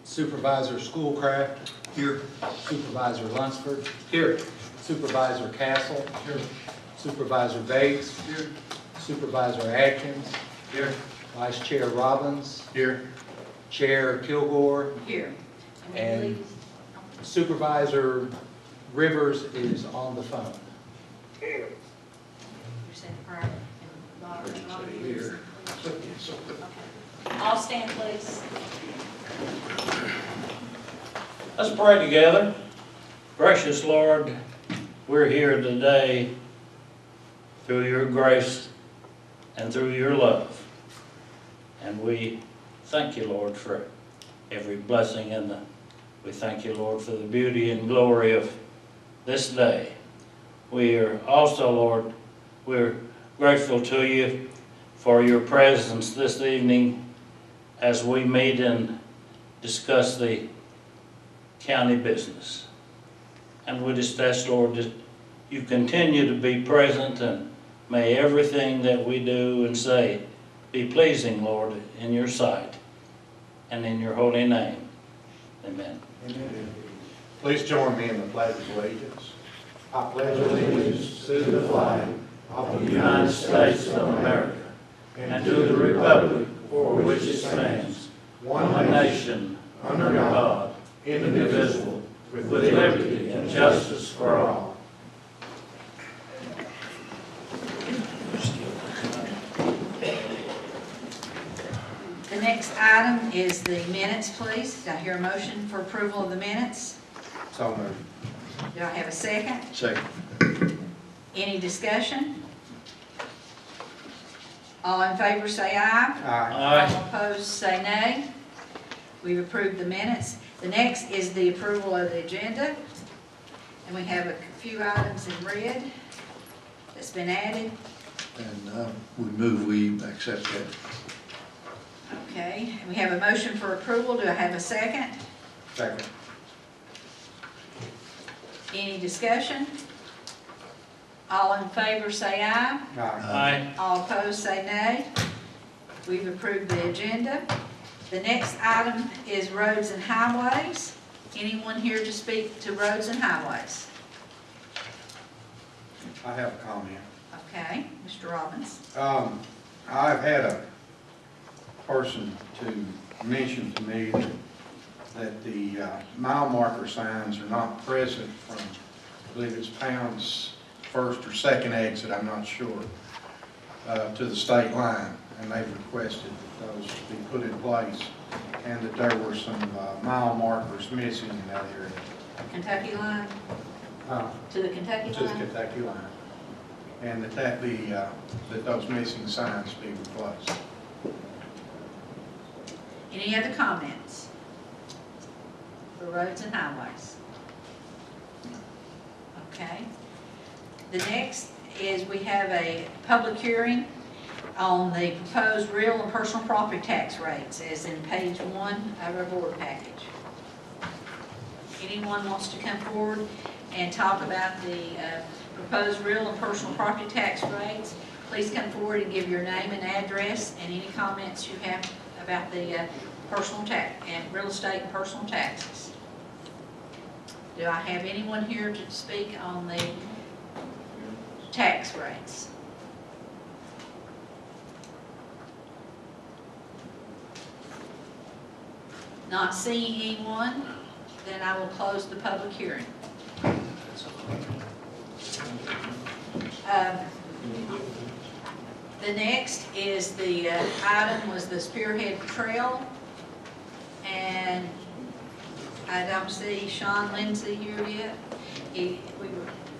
Supervisor Schoolcraft. Here. Supervisor Lunsford. Here. Supervisor Castle. Here. Supervisor Bates. Here. Supervisor Atkins. Here. Vice Chair Robbins. Here. Chair Kilgore. Here. And Supervisor Rivers is on the phone. You said Brian and Bob. Here. Okay. All stand, please. Let's pray together. Gracious Lord, we're here today through your grace and through your love. And we thank you, Lord, for every blessing we thank you, Lord, for the beauty and glory of this day. We are also, Lord, we're grateful to you for your presence this evening as we meet and discuss the county business. And we just ask, Lord, that you continue to be present, and may everything that we do and say be pleasing, Lord, in your sight and in your holy name. Amen. Amen. Please join me in the Pledge of Allegiance. I pledge allegiance to the flag of the United States of America and to the republic for which it stands, one nation, under God, indivisible, with liberty and justice for all. The next item is the minutes, please. Do I hear a motion for approval of the minutes? So moved. Do I have a second? Second. Any discussion? All in favor say aye. Aye. All opposed say nay. We've approved the minutes. The next is the approval of the agenda. And we have a few items in red that's been added. And we accept that. Okay, and we have a motion for approval. Do I have a second? Second. Any discussion? All in favor say aye. Aye. All opposed say nay. We've approved the agenda. The next item is roads and highways. Anyone here to speak to roads and highways? I have a comment. Okay, Mr. Robbins. I've had a person to mention to me that the mile marker signs are not present from, I believe it's Pound's first or second exit, I'm not sure, to the state line. And they've requested that those be put in place, and that there were some mile markers missing in that area. Kentucky line? To the Kentucky line? To the Kentucky line. And that those missing signs be replaced. Any other comments for roads and highways? Okay. The next is we have a public hearing on the proposed real and personal property tax rates as in page 1 of our board package. Anyone wants to come forward and talk about the proposed real and personal property tax rates, please come forward and give your name and address and any comments you have about the personal tax and real estate and personal taxes. Do I have anyone here to speak on the tax rates? Not seeing anyone, then I will close the public hearing. The next is the item was the Spearhead Trail, and I don't see Sean Lindsay here yet.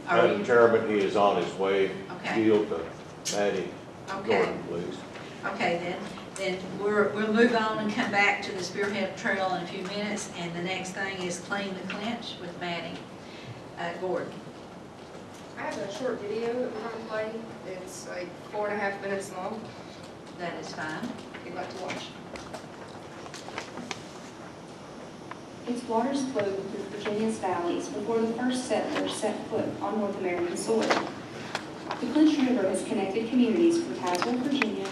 Madam Chairman, he is on his way. Okay. Yield to Maddie Gordon, please. Okay, then we'll move on and come back to the Spearhead Trail in a few minutes, and the next thing is Clean the Clinch with Maddie Gordon. I have a short video that we're going to play. It's like 4.5 minutes long. That is fine. If you'd like to watch. Its waters flowed through Virginia's valleys before the first settlers set foot on North American soil. The Clinch River has connected communities from Tazewell, Virginia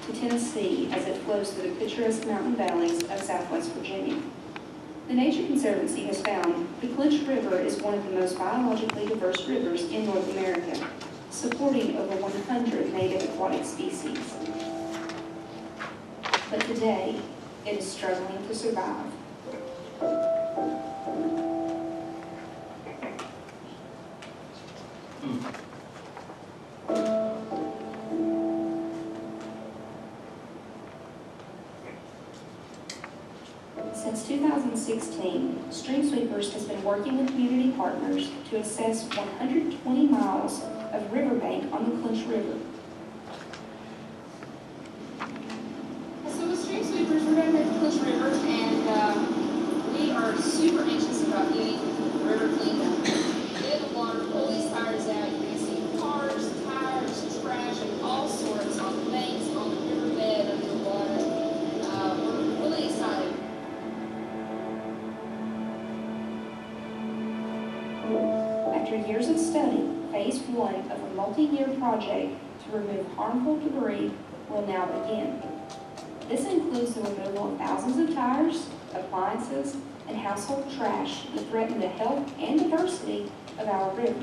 to Tennessee as it flows through the picturesque mountain valleys of southwest Virginia. Conservancy has found the Clinch River is one of the most biologically diverse rivers in North America, supporting over 100 native aquatic species. But today, it is struggling to survive. Since 2016, Stream Sweepers has been working with community partners to assess 120 miles of riverbank on the Clinch River. So with Stream Sweepers, we're going to make the Clinch River, and we are super anxious about getting the river cleaned up. Get the water, pull these tires out. You're going to see cars, tires, trash, and all sorts on the banks, on the riverbed, under the water. We're really excited. After years of study, phase 1 of a multi-year project to remove harmful debris will now begin. This includes the removal of thousands of tires, appliances, and household trash that threaten the health and diversity of our river.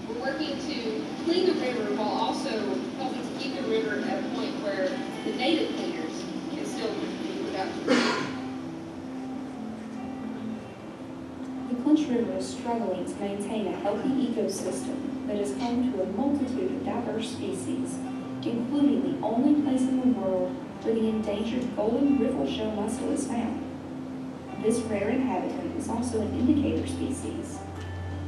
We're working to clean the river while also helping to keep the river at a point where the native cleaners can still be productive. The Clinch River is struggling to maintain a healthy ecosystem that is home to a multitude of diverse species, including the only place in the world where the endangered golden riffle-shell mussel is found. This rare inhabitant is also an indicator species,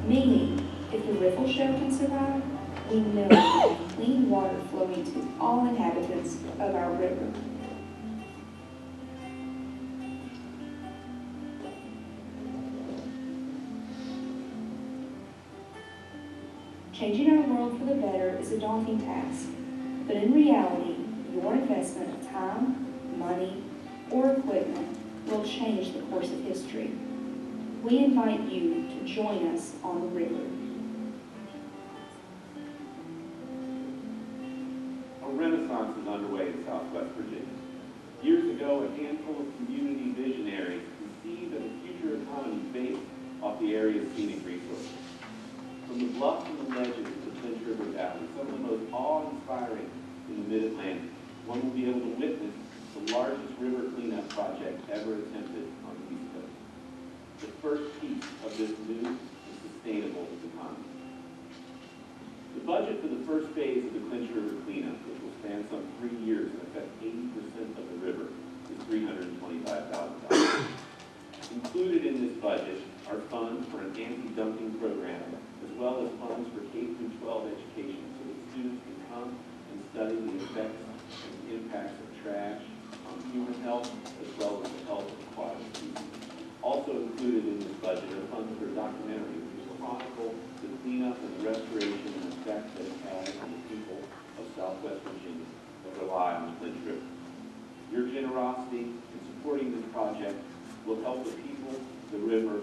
meaning if the riffle-shell can survive, we know we have clean water flowing to all inhabitants of our river. Changing our world for the better is a daunting task, but in reality, your investment of time, money, or equipment will change the course of history. We invite you to join us on the river. A renaissance is underway in Southwest Virginia. Years ago, a handful of community visionaries conceived of a future economy based off the area's scenic resources. From the bluffs and the ledges of the Clinch River Valley, some of the most awe-inspiring in the Mid-Atlantic, one will be able to witness the largest river cleanup project ever attempted on the East Coast. The first piece of this new and sustainable economy. The budget for the first phase of the Clinch River cleanup, which will span some 3 years and affect 80% of the river, is $325,000. Included in this budget are funds for an anti-dumping program, as well as funds for K-12 education, so that students can come and study the effects and impacts of trash on human health, as well as the health of aquatic species. Also included in this budget are funds for a documentary which will chronicle the cleanup and the restoration and effect that it has on the people of Southwest Virginia that rely on the Clinch River. Your generosity in supporting this project will help the people, the river,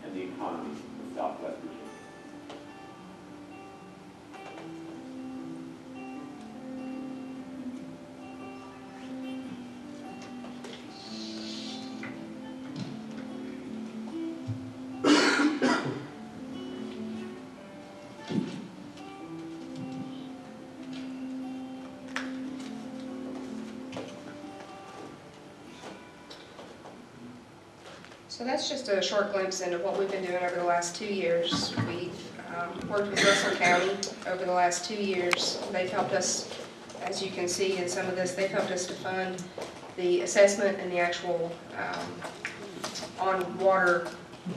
and the economy of Southwest Virginia. So that's just a short glimpse into what we've been doing over the last 2 years. We've worked with Russell County over the last 2 years. They've helped us, as you can see in some of this, they've helped us to fund the assessment and the actual on-water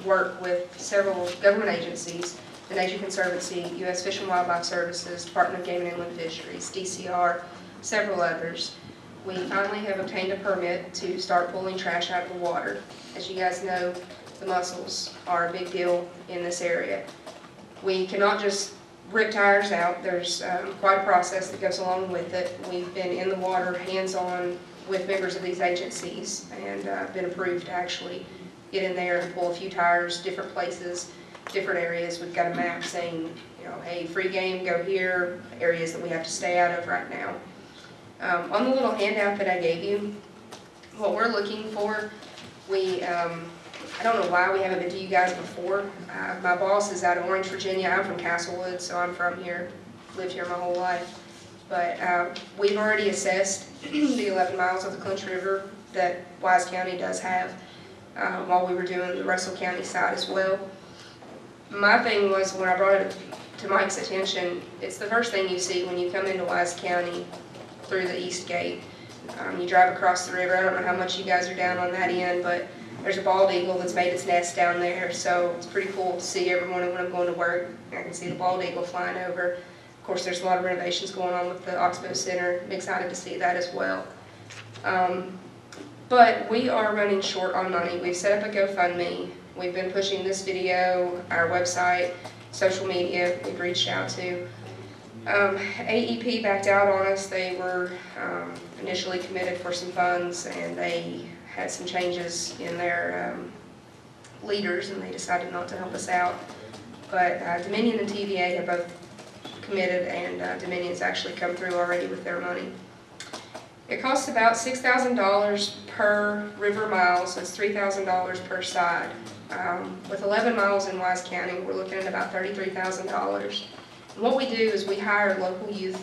work with several government agencies, the Nature Conservancy, U.S. Fish and Wildlife Services, Department of Game and Inland Fisheries, DCR, several others. We finally have obtained a permit to start pulling trash out of the water. As you guys know, the mussels are a big deal in this area. We cannot just rip tires out. There's quite a process that goes along with it. We've been in the water hands-on with members of these agencies and been approved to actually get in there and pull a few tires, different places, different areas. We've got a map saying, you know, hey, free game, go here, areas that we have to stay out of right now. On the little handout that I gave you, What we're looking for, I don't know why we haven't been to you guys before. My boss is out of Orange, Virginia. I'm from Castlewood, so I'm from here, lived here my whole life. But we've already assessed the 11 miles of the Clinch River that Wise County does have while we were doing the Russell County side as well. My thing was, when I brought it to Mike's attention, it's the first thing you see when you come into Wise County through the east gate. You drive across the river. I don't know how much you guys are down on that end, but there's a bald eagle that's made its nest down there, so it's pretty cool to see every morning when I'm going to work. I can see the bald eagle flying over. Of course, there's a lot of renovations going on with the Oxbow Center. I'm excited to see that as well. But we are running short on money. We've set up a GoFundMe. We've been pushing this video, our website, social media we've reached out to. AEP backed out on us. They were initially committed for some funds, and they had some changes in their leaders, and they decided not to help us out. But Dominion and TVA have both committed, and Dominion's actually come through already with their money. It costs about $6,000 per river mile, so it's $3,000 per side. With 11 miles in Wise County, we're looking at about $33,000. And what we do is we hire local youth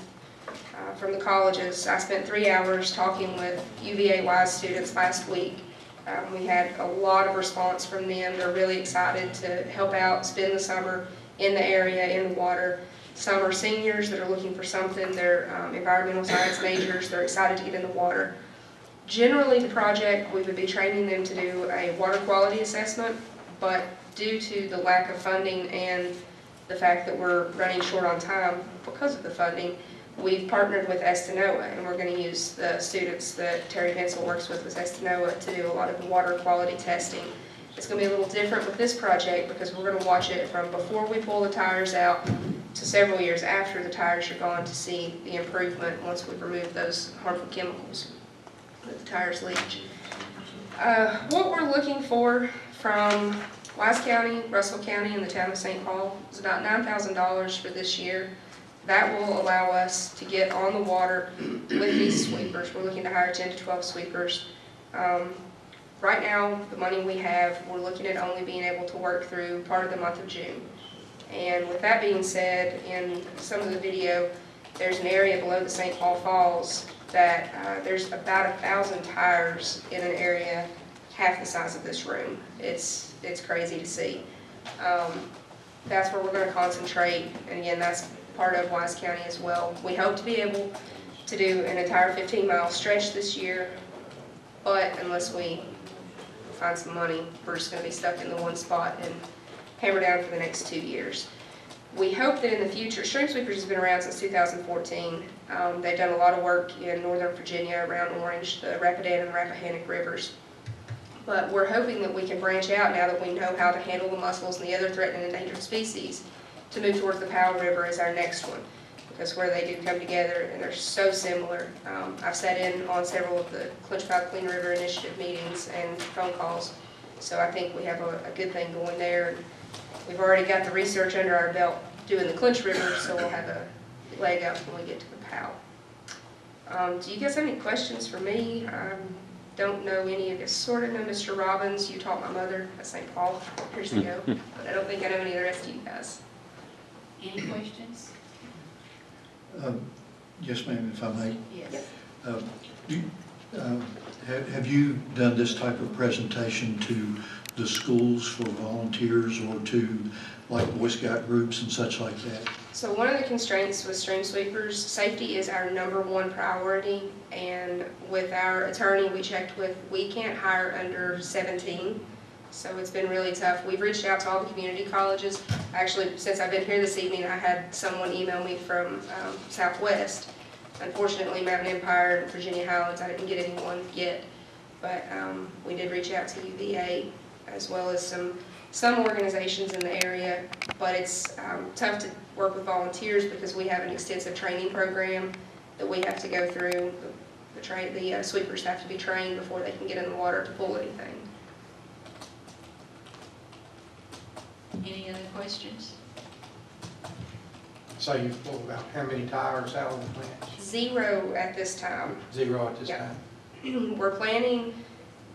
from the colleges. I spent 3 hours talking with UVA Wise students last week. We had a lot of response from them. They're really excited to help out, spend the summer in the area, in the water. Some are seniors that are looking for something. They're environmental science majors. They're excited to get in the water. Generally, the project, we would be training them to do a water quality assessment, but due to the lack of funding and the fact that we're running short on time because of the funding, we've partnered with Estanoa, and we're going to use the students that Terry Vinsel works with Estanoa to do a lot of the water quality testing. It's going to be a little different with this project because we're going to watch it from before we pull the tires out to several years after the tires are gone to see the improvement once we remove those harmful chemicals that the tires leach. What we're looking for from Wise County, Russell County, and the town of St. Paul is about $9,000 for this year. That will allow us to get on the water with these sweepers. We're looking to hire 10 to 12 sweepers. Right now, the money we have, we're looking at only being able to work through part of the month of June. And with that being said, in some of the video, there's an area below the St. Paul Falls that there's about 1,000 tires in an area half the size of this room. It's crazy to see. That's where we're going to concentrate, and again, that's part of Wise County as well. We hope to be able to do an entire 15-mile stretch this year, but unless we find some money, we're just going to be stuck in the one spot and hammer down for the next 2 years. We hope that in the future, Stream Sweepers has been around since 2014. They've done a lot of work in Northern Virginia around Orange, the Rapidan and the Rappahannock rivers. But we're hoping that we can branch out now that we know how to handle the mussels and the other threatened and endangered species to move towards the Powell River as our next one, because where they do come together and they're so similar. I've sat in on several of the Clinch Powell Clean River Initiative meetings and phone calls, so I think we have a good thing going there. We've already got the research under our belt doing the Clinch River, so we'll have a leg up when we get to the Powell. Do you guys have any questions for me? Don't know any of you. Sort of know Mr. Robbins. You taught my mother at St. Paul years ago, but I don't think I know any of the rest of you guys. Any questions? Yes, ma'am, if I may. Yes. Have you done this type of presentation to the schools for volunteers or to like Boy Scout groups and such like that? So one of the constraints with stream sweepers, safety is our #1 priority, and with our attorney we checked with, we can't hire under 17. So it's been really tough. We've reached out to all the community colleges. Actually, since I've been here this evening, I had someone email me from Southwest. Unfortunately, Mountain Empire and Virginia Highlands, I didn't get anyone yet. But we did reach out to UVA as well as some organizations in the area. But it's tough to work with volunteers because we have an extensive training program that we have to go through. The sweepers have to be trained before they can get in the water to pull anything. Any other questions? So you've pulled about how many tires out of the plant? 0 at this time. 0 at this Yeah. time? We're planning,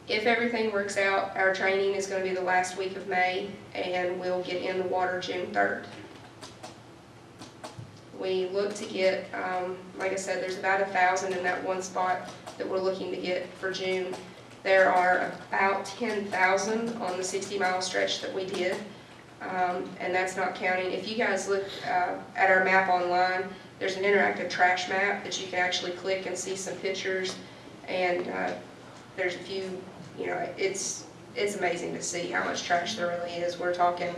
if everything works out, our training is going to be the last week of May, and we'll get in the water June 3rd. We look to get, like I said, there's about 1,000 in that one spot that we're looking to get for June. There are about 10,000 on the 60-mile stretch that we did, and that's not counting. If you guys look at our map online, there's an interactive trash map that you can actually click and see some pictures, and there's a few, you know, it's amazing to see how much trash there really is. We're talking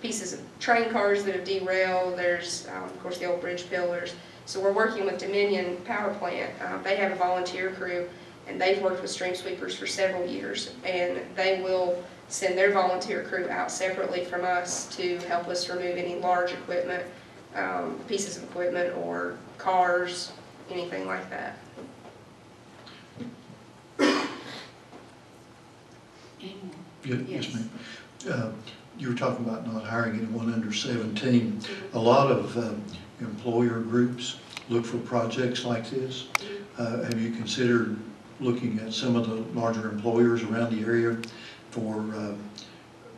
pieces of train cars that have derailed. There's, of course, the old bridge pillars. So we're working with Dominion Power Plant. They have a volunteer crew, and they've worked with stream sweepers for several years, and they will send their volunteer crew out separately from us to help us remove any large equipment, pieces of equipment or cars, anything like that. Yes, ma'am. You were talking about not hiring anyone under 17. A lot of employer groups look for projects like this. Have you considered looking at some of the larger employers around the area for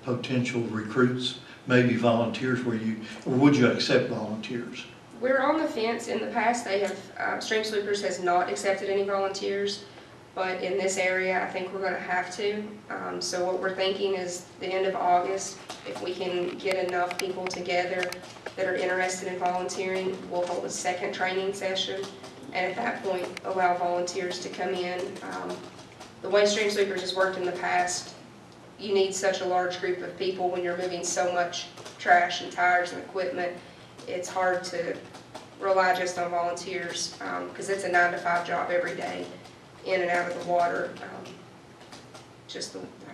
potential recruits, maybe volunteers, or would you accept volunteers? We're on the fence. In the past, they have, Stream Sweepers has not accepted any volunteers, but in this area, I think we're going to have to. So what we're thinking is the end of August, if we can get enough people together that are interested in volunteering, we'll hold a second training session, and at that point, allow volunteers to come in. The way Stream Sweepers has worked in the past, you need such a large group of people when you're moving so much trash and tires and equipment. It's hard to rely just on volunteers because it's a 9-to-5 job every day, in and out of the water. I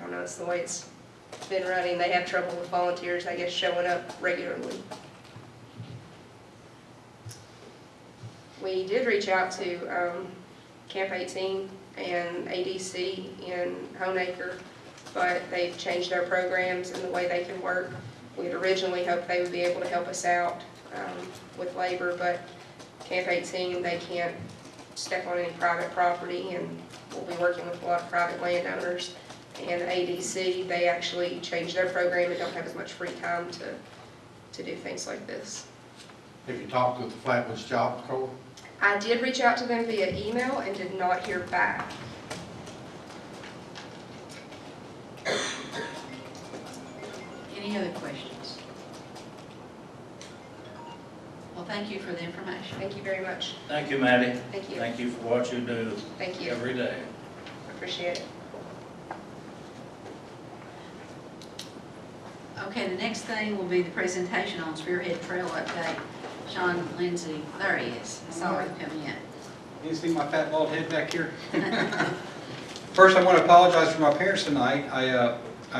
don't know, it's the way it's been running. They have trouble with volunteers, I guess, showing up regularly. We did reach out to Camp 18 and ADC in Honeacre, but they've changed their programs and the way they can work. We had originally hoped they would be able to help us out with labor, but Camp 18, they can't step on any private property, and we'll be working with a lot of private landowners. And ADC, they actually changed their program and don't have as much free time to do things like this. Have you talked with the Flatwoods Job Corps? I did reach out to them via email and did not hear back. Any other questions? Well, thank you for the information. Thank you very much. Thank you, Maddie. Thank you. Thank you for what you do Thank you. every day. Appreciate it. Okay, the next thing will be the presentation on Spearhead Trail update. Sean Lindsay, there he is. I saw him come in. You see my fat bald head back here? First, I want to apologize for my parents tonight.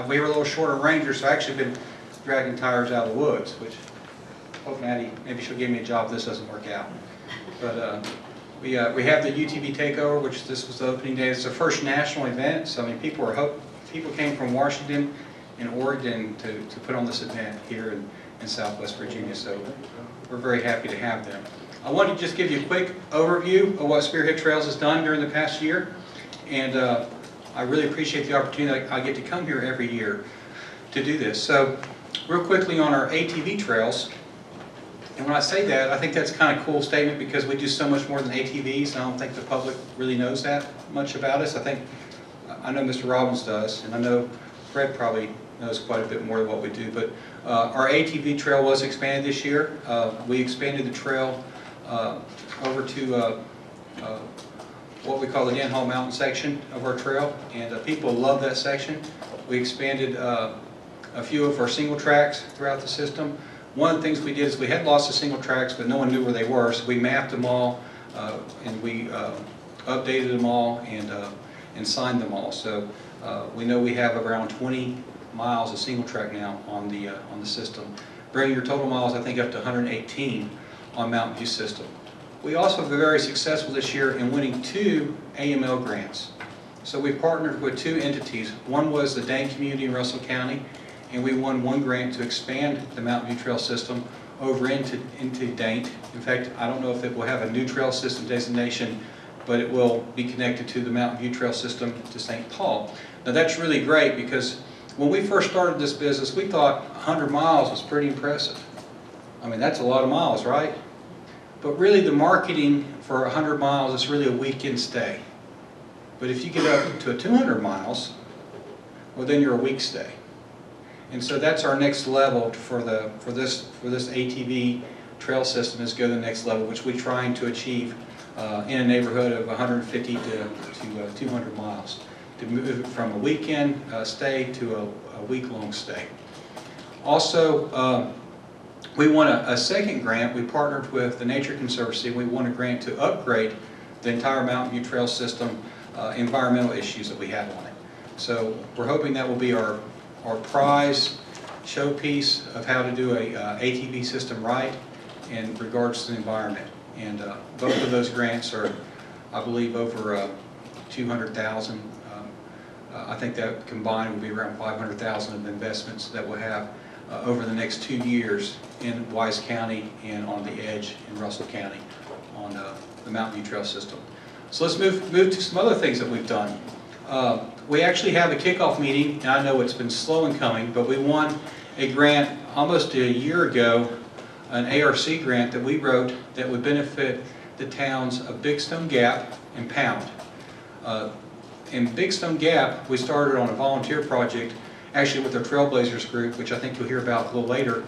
We were a little short of rangers, so I actually been dragging tires out of the woods, which hope Maddie, maybe she'll give me a job if this doesn't work out. But we have the UTV takeover, which this was the opening day. It's the first national event, so I mean people came from Washington and Oregon to put on this event here in Southwest Virginia. So we're very happy to have them. I wanted to just give you a quick overview of what Spearhead Trails has done during the past year. And I really appreciate the opportunity I get to come here every year to do this. So real quickly on our ATV trails, and when I say that, I think that's kind of a cool statement because we do so much more than ATVs, and I don't think the public really knows that much about us. I know Mr. Robbins does, and I know Fred probably knows quite a bit more of what we do, but our ATV trail was expanded this year. We expanded the trail over to what we call the Den Hall Mountain section of our trail, and people love that section. We expanded a few of our single tracks throughout the system. One of the things we did is we had lots of single tracks, but no one knew where they were, so we mapped them all and we updated them all and signed them all. So we know we have around 20 miles of single track now on the system, bringing your total miles I think up to 118 on Mountain View system. We also have been very successful this year in winning 2 AML grants. So we partnered with 2 entities. One was the Dane community in Russell County, and we won 1 grant to expand the Mountain View Trail system over into Dane. In fact, I don't know if it will have a new trail system designation but it will be connected to the Mountain View Trail system to St. Paul. Now that's really great because when we first started this business, we thought 100 miles was pretty impressive. I mean, that's a lot of miles, right? But really the marketing for 100 miles is really a weekend stay. But if you get up to 200 miles, well then you're a week stay. And so that's our next level for this ATV trail system, is go to the next level, which we're trying to achieve in a neighborhood of 150 to 200 miles, to move it from a weekend stay to a week-long stay. Also, we won a second grant. We partnered with the Nature Conservancy. We won a grant to upgrade the entire Mountain View Trail system environmental issues that we have on it. So we're hoping that will be our prize showpiece of how to do a ATV system right in regards to the environment. And both of those grants are, I believe, over 200,000. I think that combined will be around 500,000 of investments that we'll have over the next 2 years in Wise County and on the edge in Russell County on the Mountain View Trail system. So let's move to some other things that we've done. We actually have a kickoff meeting, and I know it's been slow in coming, but we won a grant almost a year ago, an ARC grant that we wrote that would benefit the towns of Big Stone Gap and Pound. In Big Stone Gap, we started on a volunteer project, actually with our Trailblazers group, which I think you'll hear about a little later,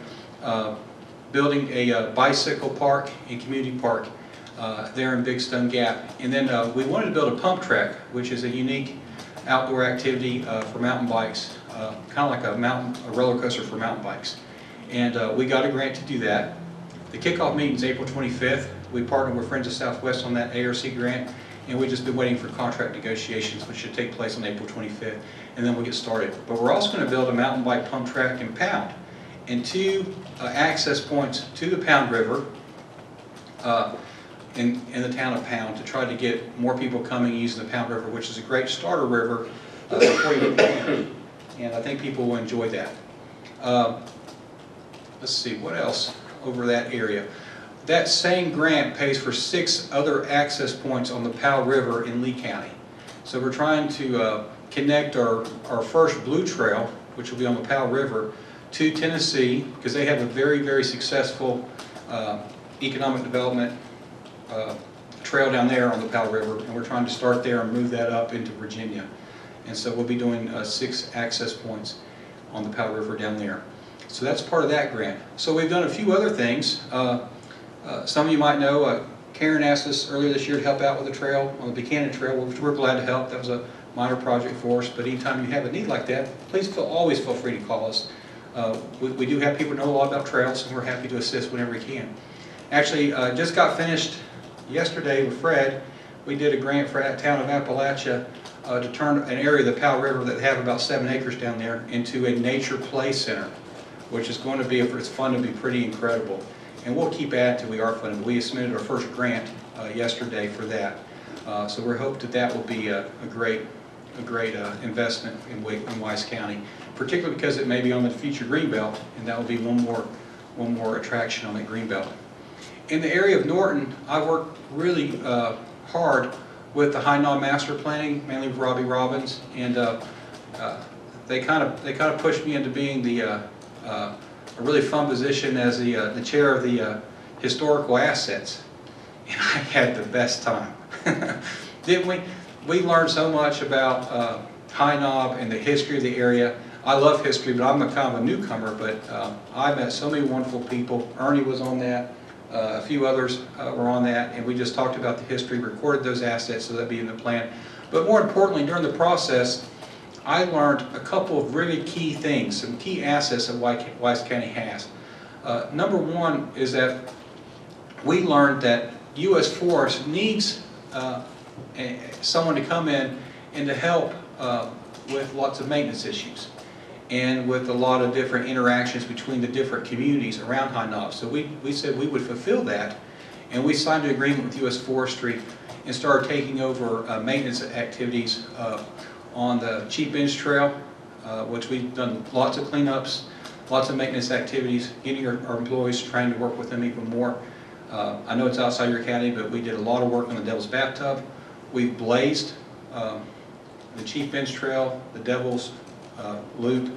building a bicycle park and community park there in Big Stone Gap. And then we wanted to build a pump track, which is a unique outdoor activity for mountain bikes, kind of like a roller coaster for mountain bikes. And we got a grant to do that. The kickoff meeting is April 25th. We partnered with Friends of Southwest on that ARC grant, and we've just been waiting for contract negotiations, which should take place on April 25th, and then we'll get started. But we're also going to build a mountain bike pump track in Pound, and 2 access points to the Pound River in the town of Pound to try to get more people coming using the Pound River, which is a great starter river before you hit Pound. And I think people will enjoy that. Let's see, what else over that area? That same grant pays for 6 other access points on the Powell River in Lee County. So we're trying to connect our first Blue Trail, which will be on the Powell River, to Tennessee, because they have a very, very successful economic development trail down there on the Powell River, and we're trying to start there and move that up into Virginia. And so we'll be doing 6 access points on the Powell River down there. So that's part of that grant. So we've done a few other things. Some of you might know, Karen asked us earlier this year to help out with the trail, on the Buchanan Trail, which we're glad to help. That was a minor project for us, but anytime you have a need like that, please always feel free to call us. We do have people who know a lot about trails, and we're happy to assist whenever we can. Actually, just got finished yesterday with Fred. We did a grant for the town of Appalachia to turn an area of the Powell River that have about 7 acres down there into a nature play center, which is going to be, if it's funded, to be pretty incredible. And we'll keep adding till we are funded. We submitted our first grant yesterday for that. So we hope that that will be a great investment in Wise County, particularly because it may be on the future Greenbelt, and that will be one more attraction on that Greenbelt. In the area of Norton, I worked really hard with the High Knob Master Planning, mainly with Robbie Robbins, and they kind of pushed me into being a really fun position as the chair of the historical assets, and I had the best time. Didn't we? We learned so much about High Knob and the history of the area. I love history, but I'm kind of a newcomer, but I met so many wonderful people. Ernie was on that. A few others were on that, and we just talked about the history, recorded those assets, so that'd be in the plan. But more importantly, during the process, I learned a couple of really key things, some key assets that Wise County has. Number one is that we learned that U.S. Forest needs someone to come in and to help with lots of maintenance issues, and with a lot of different interactions between the different communities around High Knob. So we said we would fulfill that, and we signed an agreement with U.S. Forestry and started taking over maintenance activities on the Cheap Bench Trail, which we've done lots of cleanups, lots of maintenance activities, getting our employees trying to work with them even more. I know it's outside your county, but we did a lot of work on the Devil's Bathtub, We've blazed the Chief Bench Trail, the Devil's Loop,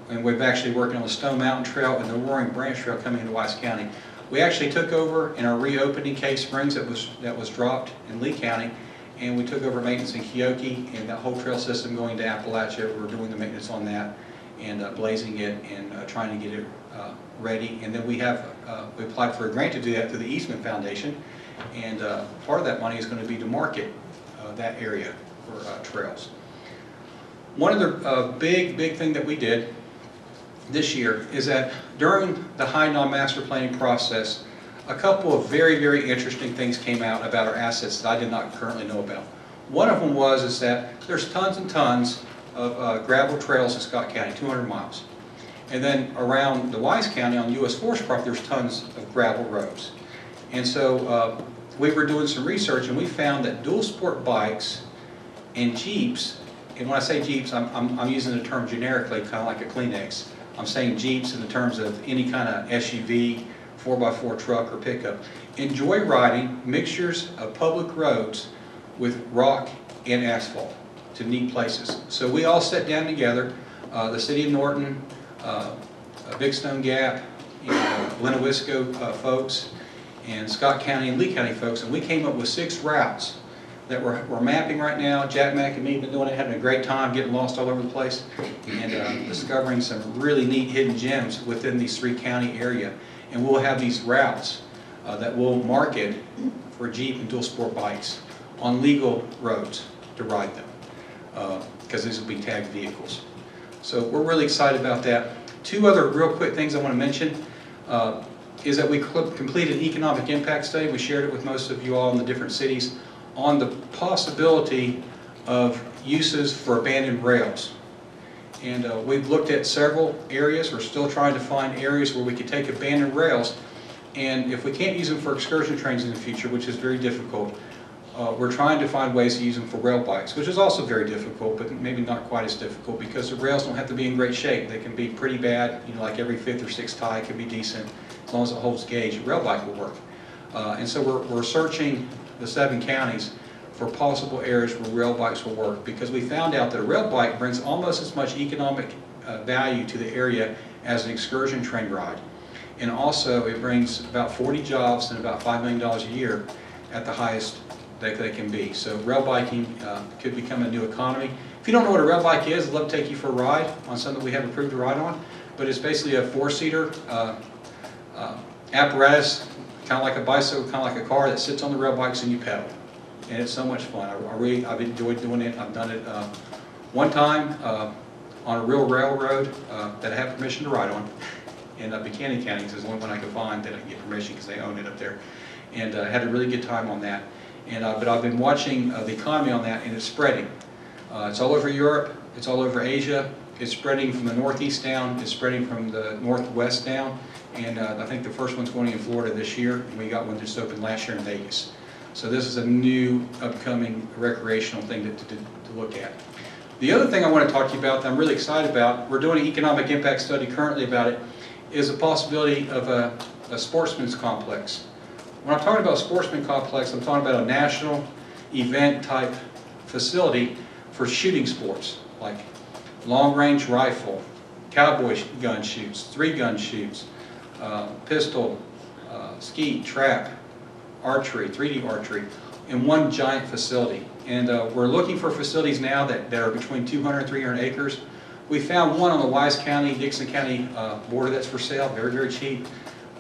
and we've actually working on the Stone Mountain Trail and the Roaring Branch Trail coming into Wise County. We actually took over in our reopening Cave Springs that was dropped in Lee County, and we took over maintenance in Keokee and that whole trail system going to Appalachia. We're doing the maintenance on that and blazing it and trying to get it ready. And then we applied for a grant to do that through the Eastman Foundation, and part of that money is going to be to market that area for trails. One other big thing that we did this year is that during the High Knob master planning process, a couple of very interesting things came out about our assets that I did not currently know about. One of them is that there's tons and tons of gravel trails in Scott County, 200 miles. And then around the Wise County on U.S. Forest property, there's tons of gravel roads. And so we were doing some research, and we found that dual sport bikes and Jeeps, and when I say Jeeps, I'm using the term generically, kind of like a Kleenex. I'm saying Jeeps in the terms of any kind of SUV, 4x4 truck or pickup, enjoy riding mixtures of public roads with rock and asphalt to neat places. So we all sat down together, the City of Norton, Big Stone Gap, Lennawisco folks, and Scott County and Lee County folks, and we came up with 6 routes that we're mapping right now. Jack Mack and me have been doing it, having a great time, getting lost all over the place, and discovering some really neat hidden gems within these 3 county area. And we'll have these routes that we'll market for Jeep and dual sport bikes on legal roads to ride them, because these will be tagged vehicles. So we're really excited about that. 2 other real quick things I want to mention is that we completed an economic impact study. We shared it with most of you all in the different cities on the possibility of uses for abandoned rails. And we've looked at several areas. We're still trying to find areas where we could take abandoned rails, and if we can't use them for excursion trains in the future, which is very difficult, we're trying to find ways to use them for rail bikes, which is also very difficult, but maybe not quite as difficult, because the rails don't have to be in great shape. They can be pretty bad, like every 5th or 6th tie can be decent. As long as it holds gauge, a rail bike will work. And so we're searching the 7 counties for possible areas where rail bikes will work, because we found out that a rail bike brings almost as much economic value to the area as an excursion train ride. And also it brings about 40 jobs and about $5 million a year at the highest that they can be. So rail biking could become a new economy. If you don't know what a rail bike is, I'd love to take you for a ride on something we have approved to ride on. But it's basically a 4-seater apparatus, kind of like a bicycle, kind of like a car that sits on the rail bikes and you pedal. And it's so much fun. I've enjoyed doing it. I've done it one time on a real railroad that I have permission to ride on in Buchanan County, because it's the only one I could find that I can get permission because they own it up there. And had a really good time on that. And but I've been watching the economy on that, and it's spreading. It's all over Europe. It's all over Asia. It's spreading from the northeast down. It's spreading from the northwest down. And I think the first one's going in Florida this year, and we got one just opened last year in Vegas. So this is a new, upcoming recreational thing to look at. The other thing I want to talk to you about that I'm really excited about, we're doing an economic impact study currently about it, is the possibility of a sportsman's complex. When I'm talking about a sportsman complex, I'm talking about a national event type facility for shooting sports, like long-range rifle, cowboy gun shoots, 3-gun shoots, pistol, skeet, trap, archery, 3D archery, in one giant facility. And we're looking for facilities now that are between 200 and 300 acres. We found one on the Wise County, Dixon County border that's for sale, very cheap,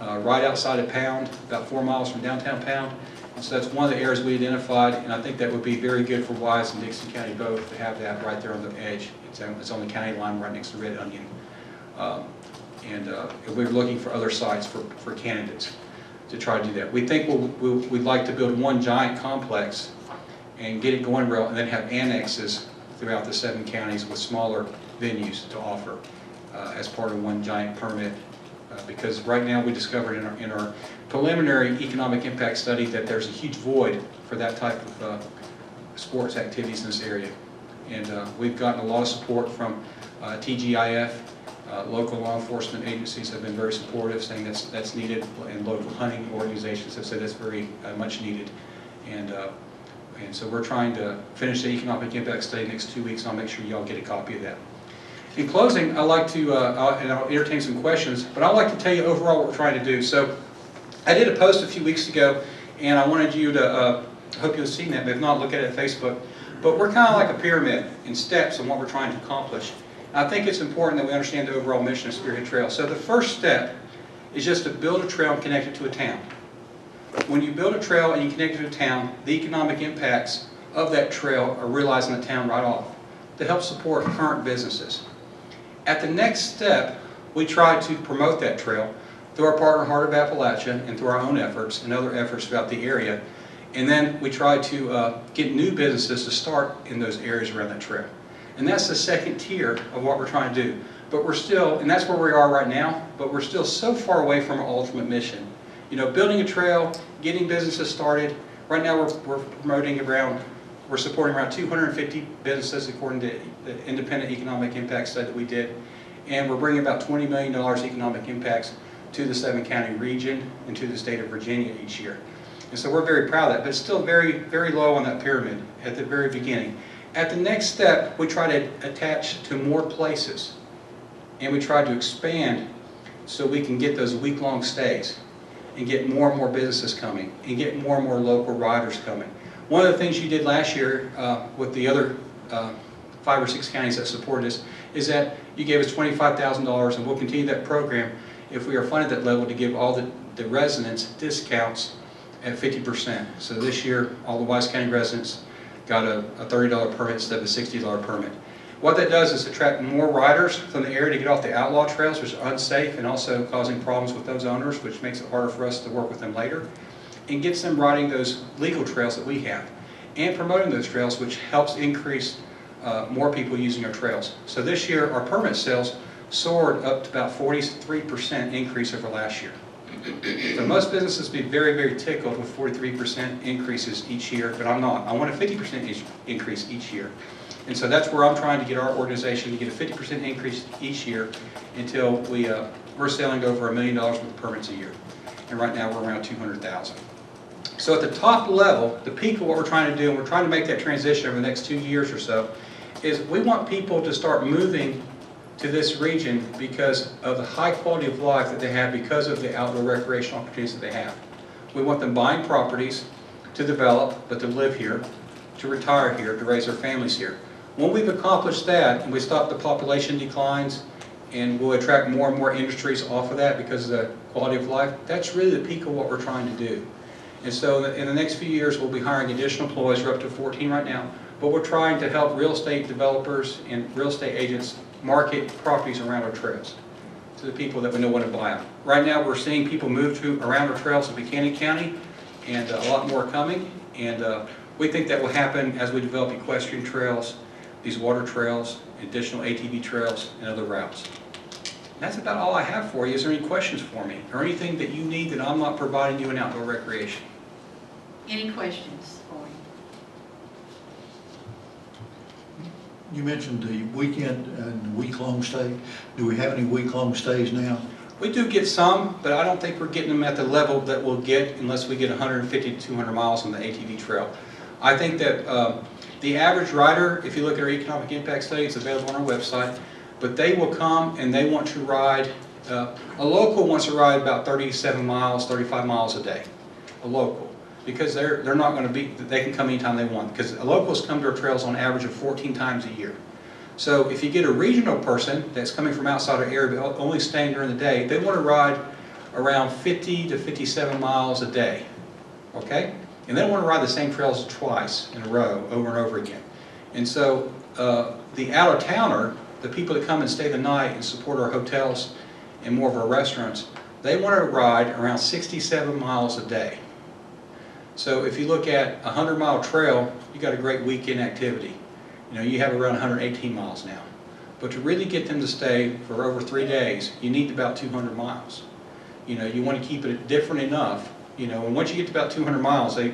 right outside of Pound, about 4 miles from downtown Pound. And so that's one of the areas we identified, and I think that would be very good for Wise and Dixon County both to have that right there on the edge. It's on the county line right next to Red Onion. And we're looking for other sites for candidates to try to do that. We think we'd like to build one giant complex and get it going real, and then have annexes throughout the 7 counties with smaller venues to offer as part of one giant permit. Because right now we discovered in our preliminary economic impact study that there's a huge void for that type of sports activities in this area. And we've gotten a lot of support from TGIF. Local law enforcement agencies have been very supportive, saying that's needed, and local hunting organizations have said that's very much needed. And And so we're trying to finish the economic impact study next 2 weeks, and I'll make sure y'all get a copy of that. In closing, I'd like to, and I'll entertain some questions, but I'd like to tell you overall what we're trying to do. So I did a post a few weeks ago, and I wanted you to, I hope you've seen that, but if not, look at it on Facebook. But we're kind of like a pyramid in steps on what we're trying to accomplish. And I think it's important that we understand the overall mission of Spearhead Trail. So the first step is just to build a trail and connect it to a town. When you build a trail and you connect it to a town, the economic impacts of that trail are realized in the town right off to help support current businesses. At the next step, we try to promote that trail through our partner Heart of Appalachia and through our own efforts and other efforts throughout the area. And then we try to get new businesses to start in those areas around that trail. And that's the second tier of what we're trying to do. But we're still, and that's where we are right now, but we're still so far away from our ultimate mission. You know, building a trail, getting businesses started. Right now we're promoting around, we're supporting around 250 businesses according to the independent economic impact study that we did. And we're bringing about $20 million economic impacts to the 7-county region and to the state of Virginia each year. And so we're very proud of that, but it's still very, very low on that pyramid at the very beginning. At the next step, we try to attach to more places. And we try to expand so we can get those week-long stays and get more and more businesses coming and get more and more local riders coming. One of the things you did last year with the other 5 or 6 counties that supported us is that you gave us $25,000, and we'll continue that program if we are funded at that level to give all the residents discounts at 50%. So this year, all the Wise County residents got a $30 permit instead of a $60 permit. What that does is attract more riders from the area to get off the outlaw trails, which are unsafe and also causing problems with those owners, which makes it harder for us to work with them later, and gets them riding those legal trails that we have, and promoting those trails, which helps increase more people using our trails. So this year, our permit sales soared up to about 43% increase over last year. So most businesses would be very, very tickled with 43% increases each year, but I'm not. I want a 50% increase each year. And so that's where I'm trying to get our organization to get a 50% increase each year until we're selling over $1 million worth of permits a year. And right now we're around 200,000. So at the top level, the peak of what we're trying to do, and we're trying to make that transition over the next 2 years or so, is we want people to start moving to this region because of the high quality of life that they have because of the outdoor recreational opportunities that they have. We want them buying properties to develop, but to live here, to retire here, to raise their families here. When we've accomplished that and we stop the population declines and we'll attract more and more industries off of that because of the quality of life, that's really the peak of what we're trying to do. And so in the next few years we'll be hiring additional employees. We're up to 14 right now, but we're trying to help real estate developers and real estate agents market properties around our trails to the people that we know want to buy them. Right now we're seeing people move around our trails in Buchanan County, and a lot more coming, and we think that will happen as we develop equestrian trails, these water trails, additional ATV trails, and other routes. That's about all I have for you. Is there any questions for me, or anything that you need that I'm not providing you in outdoor recreation? Any questions for me? You mentioned the weekend and week-long stay. Do we have any week-long stays now? We do get some, but I don't think we're getting them at the level that we'll get unless we get 150 to 200 miles on the ATV trail. I think that the average rider, if you look at our economic impact study, it's available on our website, but they will come and they want to ride, a local wants to ride about 37 miles, 35 miles a day, a local, because they're not going to be, they can come anytime they want, because locals come to our trails on average of 14 times a year. So if you get a regional person that's coming from outside our area but only staying during the day, they want to ride around 50 to 57 miles a day, okay? And they don't want to ride the same trails twice in a row, over and over again. And so the out-of-towner, the people that come and stay the night and support our hotels and more of our restaurants, they want to ride around 67 miles a day. So if you look at a 100-mile trail, you got a great weekend activity. You know, you have around 118 miles now. But to really get them to stay for over 3 days, you need about 200 miles. You know, you want to keep it different enough. You know, and once you get to about 200 miles, it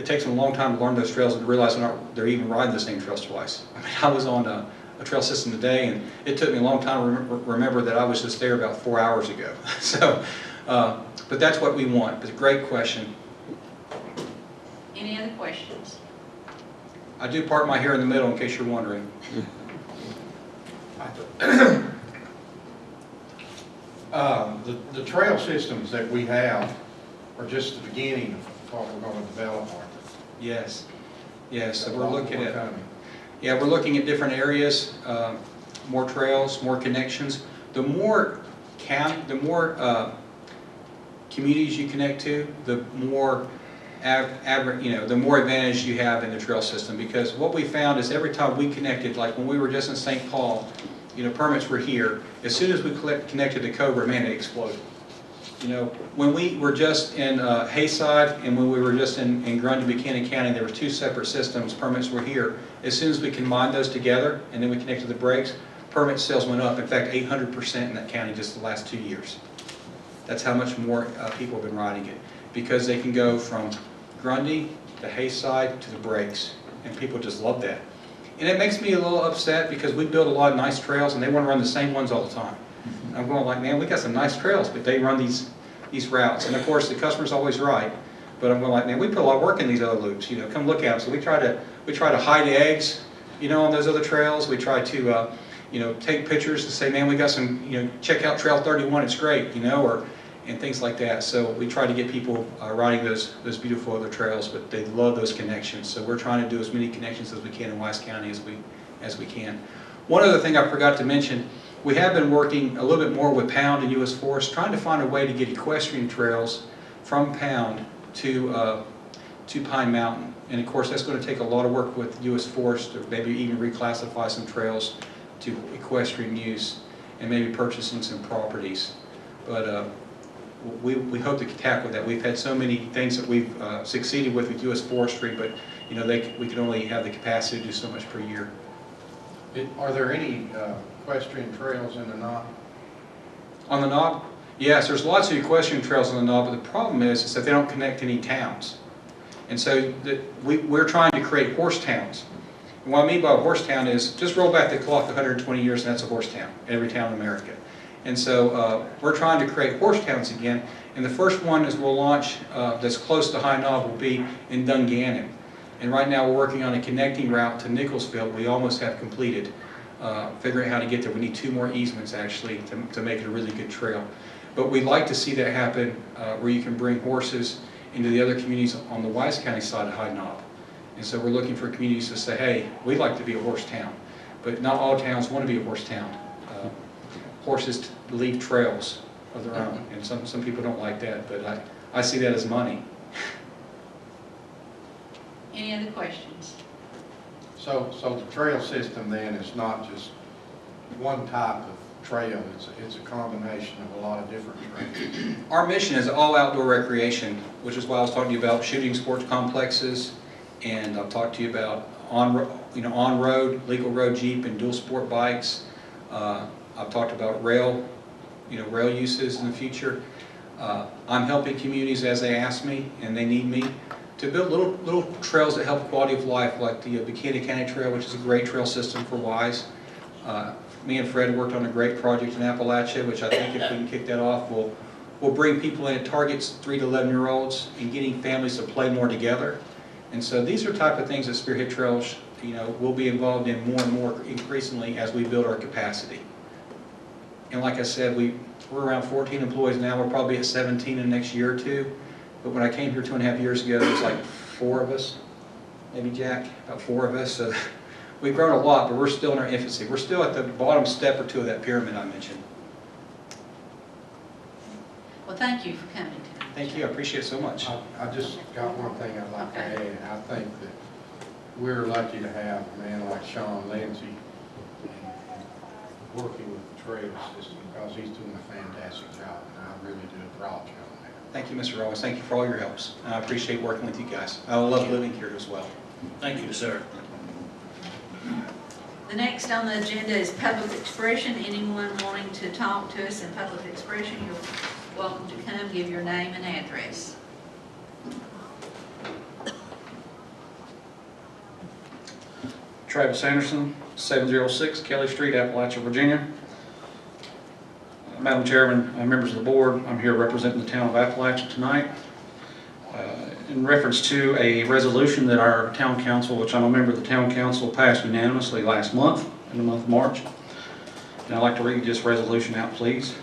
takes them a long time to learn those trails and to realize they're even riding the same trails twice. I mean, I was on a trail system today, and it took me a long time to remember that I was just there about 4 hours ago. So, but that's what we want. It's a great question. Any other questions? I do part my hair in the middle in case you're wondering. The trail systems that we have are just the beginning of what we're going to develop, aren't they? Yes, yes, so we're Lot looking more at, coming. yeah, we're looking at different areas, more trails, more connections. The more communities you connect to, the more the more advantage you have in the trail system. Because what we found is every time we connected, like when we were just in St. Paul, permits were here. As soon as we connected to Cobra, man, it exploded. When we were just in Hayside and when we were just in Grundy, Buchanan County, there were two separate systems. Permits were here. As soon as we combined those together and then we connected the brakes, permit sales went up. In fact, 800% in that county just the last 2 years. That's how much more people have been riding it. Because they can go from Grundy to Hayside to the brakes. And people just love that. And it makes me a little upset because we build a lot of nice trails and they want to run the same ones all the time. And I'm going like, man, we got some nice trails, but they run these routes. And of course, the customer's always right. But I'm going like, man, we put a lot of work in these other loops. Come look at them. So we try to hide eggs, on those other trails. We try to, take pictures and say, man, we got some, check out Trail 31. It's great, and things like that. So we try to get people riding those beautiful other trails, but they love those connections. So we're trying to do as many connections as we can in Wise County as we can. One other thing I forgot to mention, we have been working a little bit more with Pound and U.S. Forest, trying to find a way to get equestrian trails from Pound to Pine Mountain. And of course, that's going to take a lot of work with U.S. Forest, or maybe even reclassify some trails to equestrian use, and maybe purchasing some properties. But we hope to tackle that. We've had so many things that we've succeeded with U.S. Forestry, but we can only have the capacity to do so much per year. Are there any equestrian trails in the Knob? On the Knob? Yes, there's lots of equestrian trails on the Knob, but the problem is that they don't connect to any towns. And so we're trying to create horse towns. And what I mean by a horse town is, just roll back the clock 120 years and that's a horse town, every town in America. And so we're trying to create horse towns again. And the first one is we'll launch that's close to High Knob will be in Dungannon. And right now we're working on a connecting route to Nicholsville. We almost have completed figuring out how to get there. We need 2 more easements actually to make it a really good trail. But we'd like to see that happen where you can bring horses into the other communities on the Wise County side of High Knob. And so we're looking for communities to say, hey, we'd like to be a horse town. But not all towns want to be a horse town. Horses leave trails of their own, and some people don't like that, but I see that as money. Any other questions? So the trail system then is not just one type of trail, it's a combination of a lot of different trails. Our mission is all outdoor recreation, which is why I was talking to you about shooting sports complexes, and I've talked to you about on-road, legal road Jeep and dual sport bikes. I've talked about rail uses in the future. I'm helping communities as they ask me and they need me to build little trails that help quality of life, like the Buchanan County Trail, which is a great trail system for Wise. Me and Fred worked on a great project in Appalachia, which I think if we can kick that off, we'll bring people in. It targets 3 to 11-year-olds and getting families to play more together. And so these are type of things that Spearhead Trails, will be involved in more and more increasingly as we build our capacity. And like I said, we're around 14 employees now. We'll probably be at 17 in the next year or 2. But when I came here 2.5 years ago, there was like 4 of us, maybe Jack, about 4 of us. So we've grown a lot, but we're still in our infancy. We're still at the bottom step or 2 of that pyramid I mentioned. Well, thank you for coming tonight. Thank you. I appreciate it so much. I just got one thing I'd like to add. I think that we're lucky to have a man like Sean Lindsay and working with the trail system, because he's doing a fantastic job, and I really do applaud you on that. Thank you, Mr. Rollins. Thank you for all your helps. I appreciate working with you guys. I love living here as well. Thank you, sir. The next on the agenda is public expression. Anyone wanting to talk to us in public expression, you're welcome to come, give your name and address. Travis Anderson, 706 Kelly Street, Appalachia, Virginia. Madam Chairman, members of the board, I'm here representing the town of Appalachia tonight. in reference to a resolution that our town council, which I'm a member of the town council, passed unanimously last month, in the month of March. And I'd like to read this resolution out, please.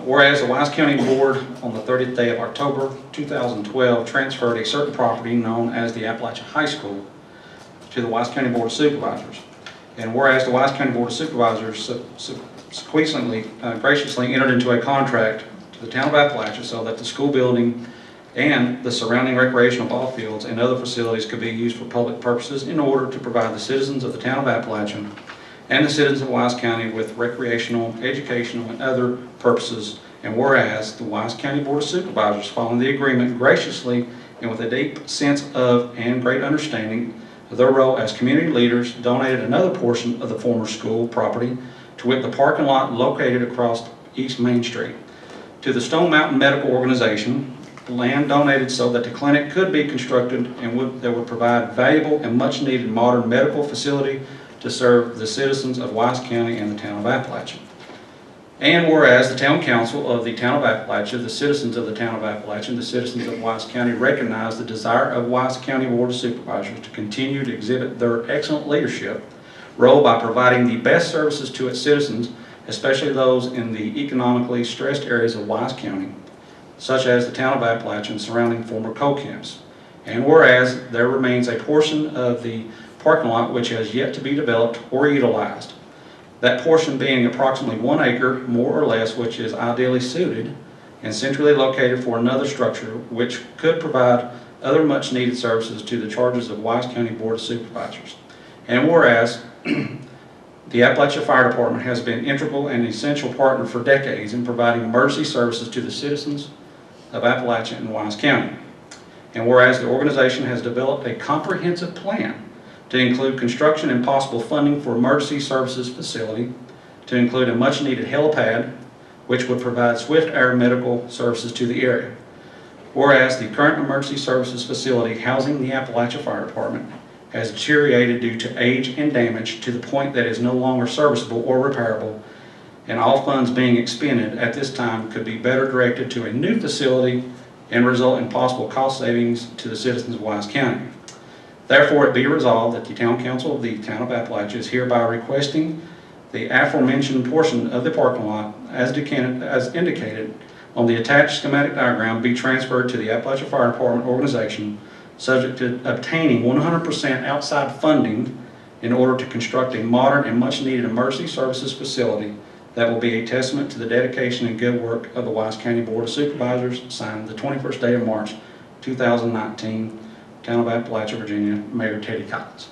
Whereas the Wise County Board on the 30th day of October 2012 transferred a certain property known as the Appalachia High School to the Wise County Board of Supervisors. And whereas the Wise County Board of Supervisors subsequently graciously entered into a contract to the town of Appalachia so that the school building and the surrounding recreational ball fields and other facilities could be used for public purposes in order to provide the citizens of the town of Appalachia and the citizens of Wise County with recreational, educational, and other purposes. And whereas the Wise County Board of Supervisors, following the agreement, graciously and with a deep sense of and great understanding of their role as community leaders, donated another portion of the former school property, to wit the parking lot located across East Main Street, to the Stone Mountain Medical Organization, land donated so that the clinic could be constructed and that would provide valuable and much needed modern medical facility to serve the citizens of Wise County and the town of Appalachia. And whereas the town council of the town of Appalachia, the citizens of the town of Appalachia, and the citizens of Wise County recognize the desire of Wise County Board of Supervisors to continue to exhibit their excellent leadership role by providing the best services to its citizens, especially those in the economically stressed areas of Wise County, such as the town of Appalachia and surrounding former coal camps. And whereas there remains a portion of the parking lot which has yet to be developed or utilized, that portion being approximately 1 acre, more or less, which is ideally suited and centrally located for another structure which could provide other much needed services to the charges of Wise County Board of Supervisors. And whereas the Appalachia Fire Department has been integral and essential partner for decades in providing emergency services to the citizens of Appalachia and Wise County. And whereas the organization has developed a comprehensive plan to include construction and possible funding for emergency services facility, to include a much needed helipad, which would provide swift air medical services to the area. Whereas the current emergency services facility housing the Appalachia Fire Department has deteriorated due to age and damage to the point that it is no longer serviceable or repairable, and all funds being expended at this time could be better directed to a new facility and result in possible cost savings to the citizens of Wise County. Therefore, it be resolved that the Town Council of the Town of Appalachia is hereby requesting the aforementioned portion of the parking lot as indicated on the attached schematic diagram be transferred to the Appalachia Fire Department organization, subject to obtaining 100% outside funding in order to construct a modern and much needed emergency services facility that will be a testament to the dedication and good work of the Wise County Board of Supervisors, signed the 21st day of March 2019, Town of Appalachia, Virginia, Mayor Teddy Collins.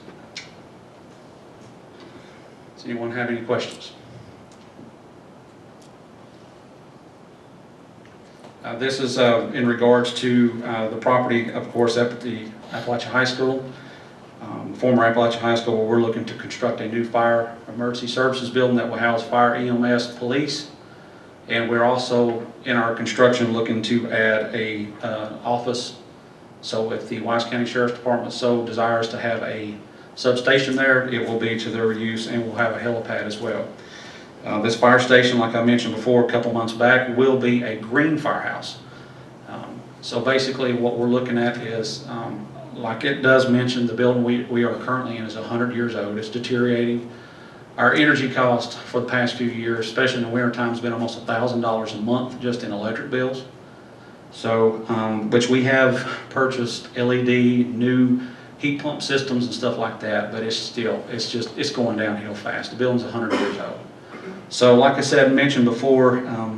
Does anyone have any questions? This is in regards to the property, of course, at the Appalachia High School, former Appalachia High School, where we're looking to construct a new fire emergency services building that will house fire, EMS, police, and we're also in our construction looking to add a office. So if the Wise County Sheriff's Department so desires to have a substation there, it will be to their use, and we'll have a helipad as well. This fire station, like I mentioned before a couple months back, will be a green firehouse. So basically what we're looking at is, like it does mention, the building we are currently in is 100 years old. It's deteriorating. Our energy cost for the past few years, especially in the winter time, has been almost $1,000 a month just in electric bills. So, which we have purchased LED, new heat pump systems and stuff like that, but it's it's going downhill fast. The building's 100 years old. So like I said, mentioned before, a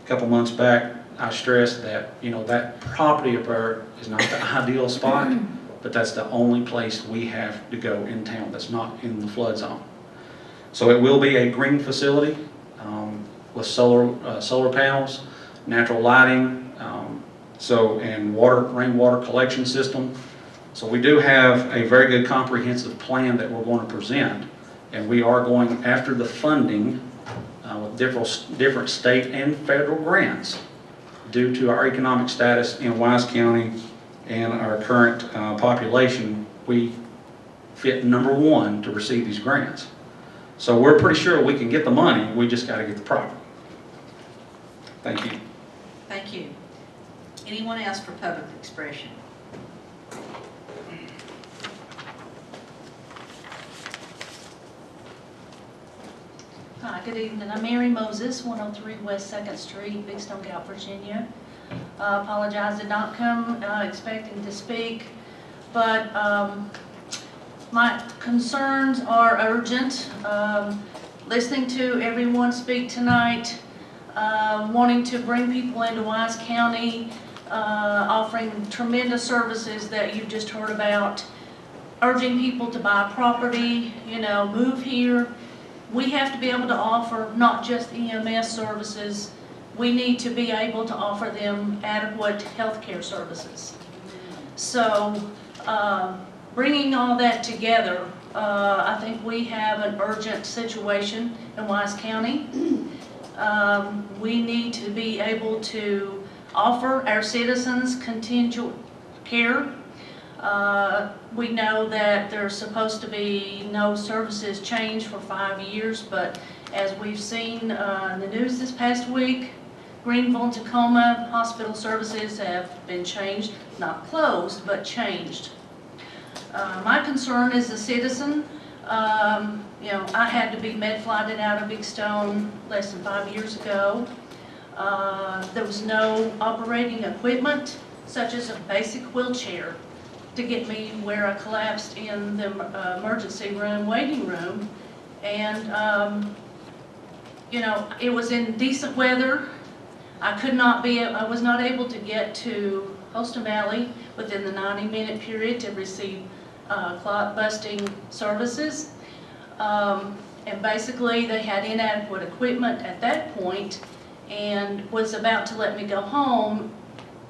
couple months back, I stressed that, that property up there is not the ideal spot, but that's the only place we have to go in town that's not in the flood zone. So it will be a green facility with solar panels, natural lighting, and rainwater collection system. So we do have a very good comprehensive plan that we're going to present, and we are going after the funding with different state and federal grants due to our economic status in Wise County and our current population. We fit #1 to receive these grants. So we're pretty sure we can get the money, we just got to get the property. Thank you. Thank you. Anyone else for public expression? Hi, good evening. I'm Mary Moses, 103 West 2nd Street, Big Stone Gap, Virginia. Apologize, did not come expecting to speak, but my concerns are urgent. Listening to everyone speak tonight, wanting to bring people into Wise County, offering tremendous services that you've just heard about, urging people to buy property, move here. We have to be able to offer not just EMS services, we need to be able to offer them adequate health care services. So bringing all that together, I think we have an urgent situation in Wise County. We need to be able to offer our citizens contingent care. We know that there's supposed to be no services changed for 5 years, but as we've seen in the news this past week, Greenville and Tacoma hospital services have been changed, not closed, but changed. My concern is the citizen. I had to be med-flighted out of Big Stone less than 5 years ago. There was no operating equipment, such as a basic wheelchair, to get me where I collapsed in the emergency room, waiting room. And, it was in decent weather. I was not able to get to Holston Valley within the 90-minute period to receive clot busting services. And basically they had inadequate equipment at that point and was about to let me go home.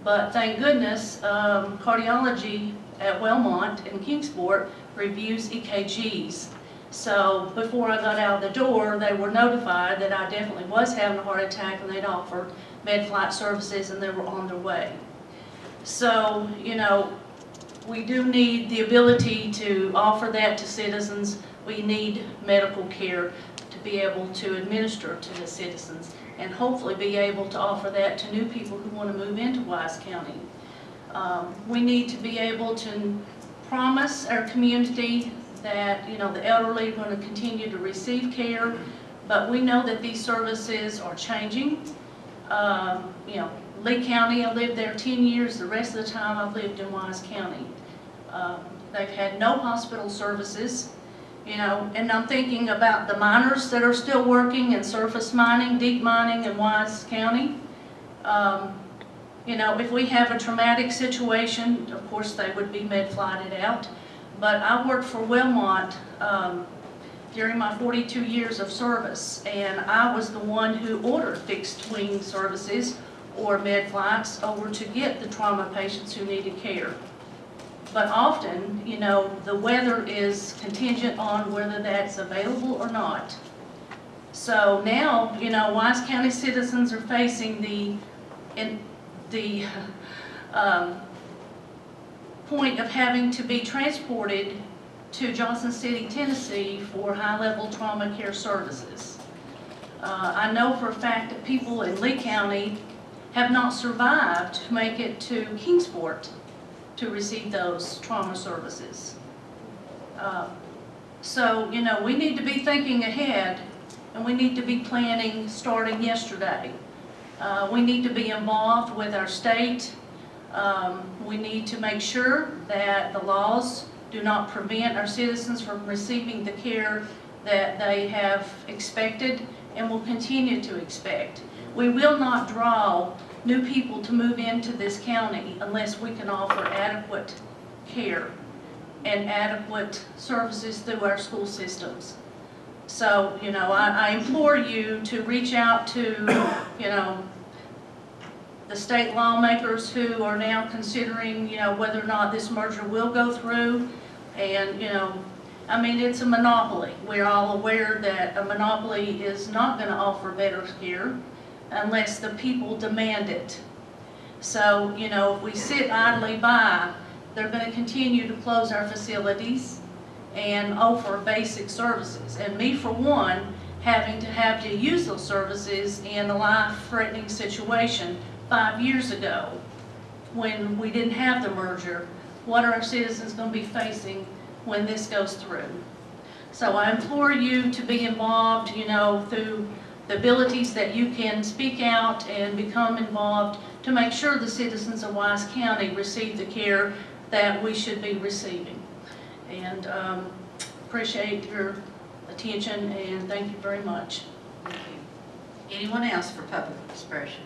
But thank goodness, cardiology at Wellmont in Kingsport reviews EKGs. So before I got out of the door, they were notified that I definitely was having a heart attack, and they'd offered med-flight services, and they were on their way. So, we do need the ability to offer that to citizens. We need medical care to be able to administer to the citizens, and hopefully be able to offer that to new people who want to move into Wise County. We need to be able to promise our community that the elderly are going to continue to receive care, but we know that these services are changing. Lee County, I lived there 10 years. The rest of the time I've lived in Wise County. They've had no hospital services, and I'm thinking about the miners that are still working in surface mining, deep mining in Wise County. If we have a traumatic situation, of course they would be med-flighted out. But I worked for Wellmont during my 42 years of service, and I was the one who ordered fixed wing services or med flights over to get the trauma patients who needed care. But often, the weather is contingent on whether that's available or not. So now, Wise County citizens are facing the point of having to be transported to Johnson City, Tennessee for high-level trauma care services. I know for a fact that people in Lee County have not survived to make it to Kingsport to receive those trauma services. So, we need to be thinking ahead, and we need to be planning starting yesterday. We need to be involved with our state. We need to make sure that the laws do not prevent our citizens from receiving the care that they have expected and will continue to expect. We will not draw new people to move into this county unless we can offer adequate care and adequate services through our school systems. So, I implore you to reach out to, the state lawmakers who are now considering, whether or not this merger will go through. And, it's a monopoly. We're all aware that a monopoly is not going to offer better care unless the people demand it. So, if we sit idly by, they're going to continue to close our facilities and offer basic services. And me, for one, having to use those services in a life-threatening situation 5 years ago when we didn't have the merger. What are our citizens going to be facing when this goes through? So I implore you to be involved, you know, through the abilities that you can speak out and become involved to make sure the citizens of Wise County receive the care that we should be receiving. And appreciate your attention and thank you very much. Thank you. Anyone else for public expression?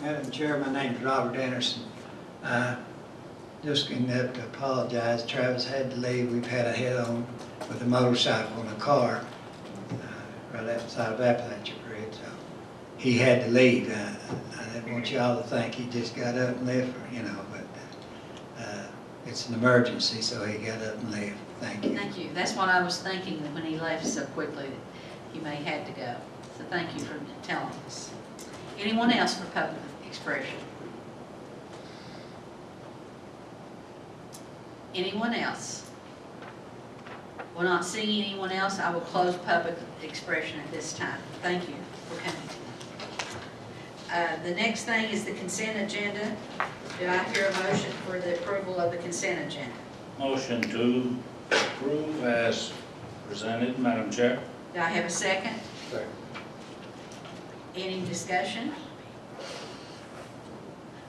Madam Chair, my name is Robert Anderson. Just going to have to apologize. Travis had to leave. We've had a head-on with a motorcycle and a car right outside of Appalachia Bridge. So he had to leave. I didn't want y'all to think he just got up and left, you know, but it's an emergency, so he got up and left. Thank you. Thank you. That's what I was thinking when he left so quickly that he may have to go. So thank you for telling us. Anyone else for public expression? Anyone else? We're not seeing anyone else. I will close public expression at this time. Thank you for coming. The next thing is the consent agenda. Do I hear a motion for the approval of the consent agenda? Motion to approve as presented, Madam Chair. Do I have a second? Second. Any discussion?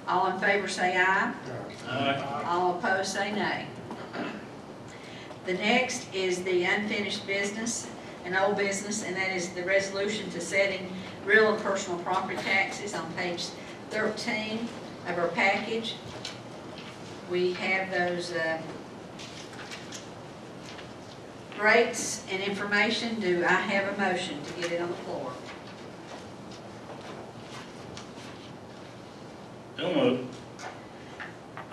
All in favor say aye. Aye. All opposed say nay. The next is the unfinished business, an old business, and that is the resolution to setting real and personal property taxes on page 13 of our package. We have those rates and information. Do I have a motion to get it on the floor? So moved.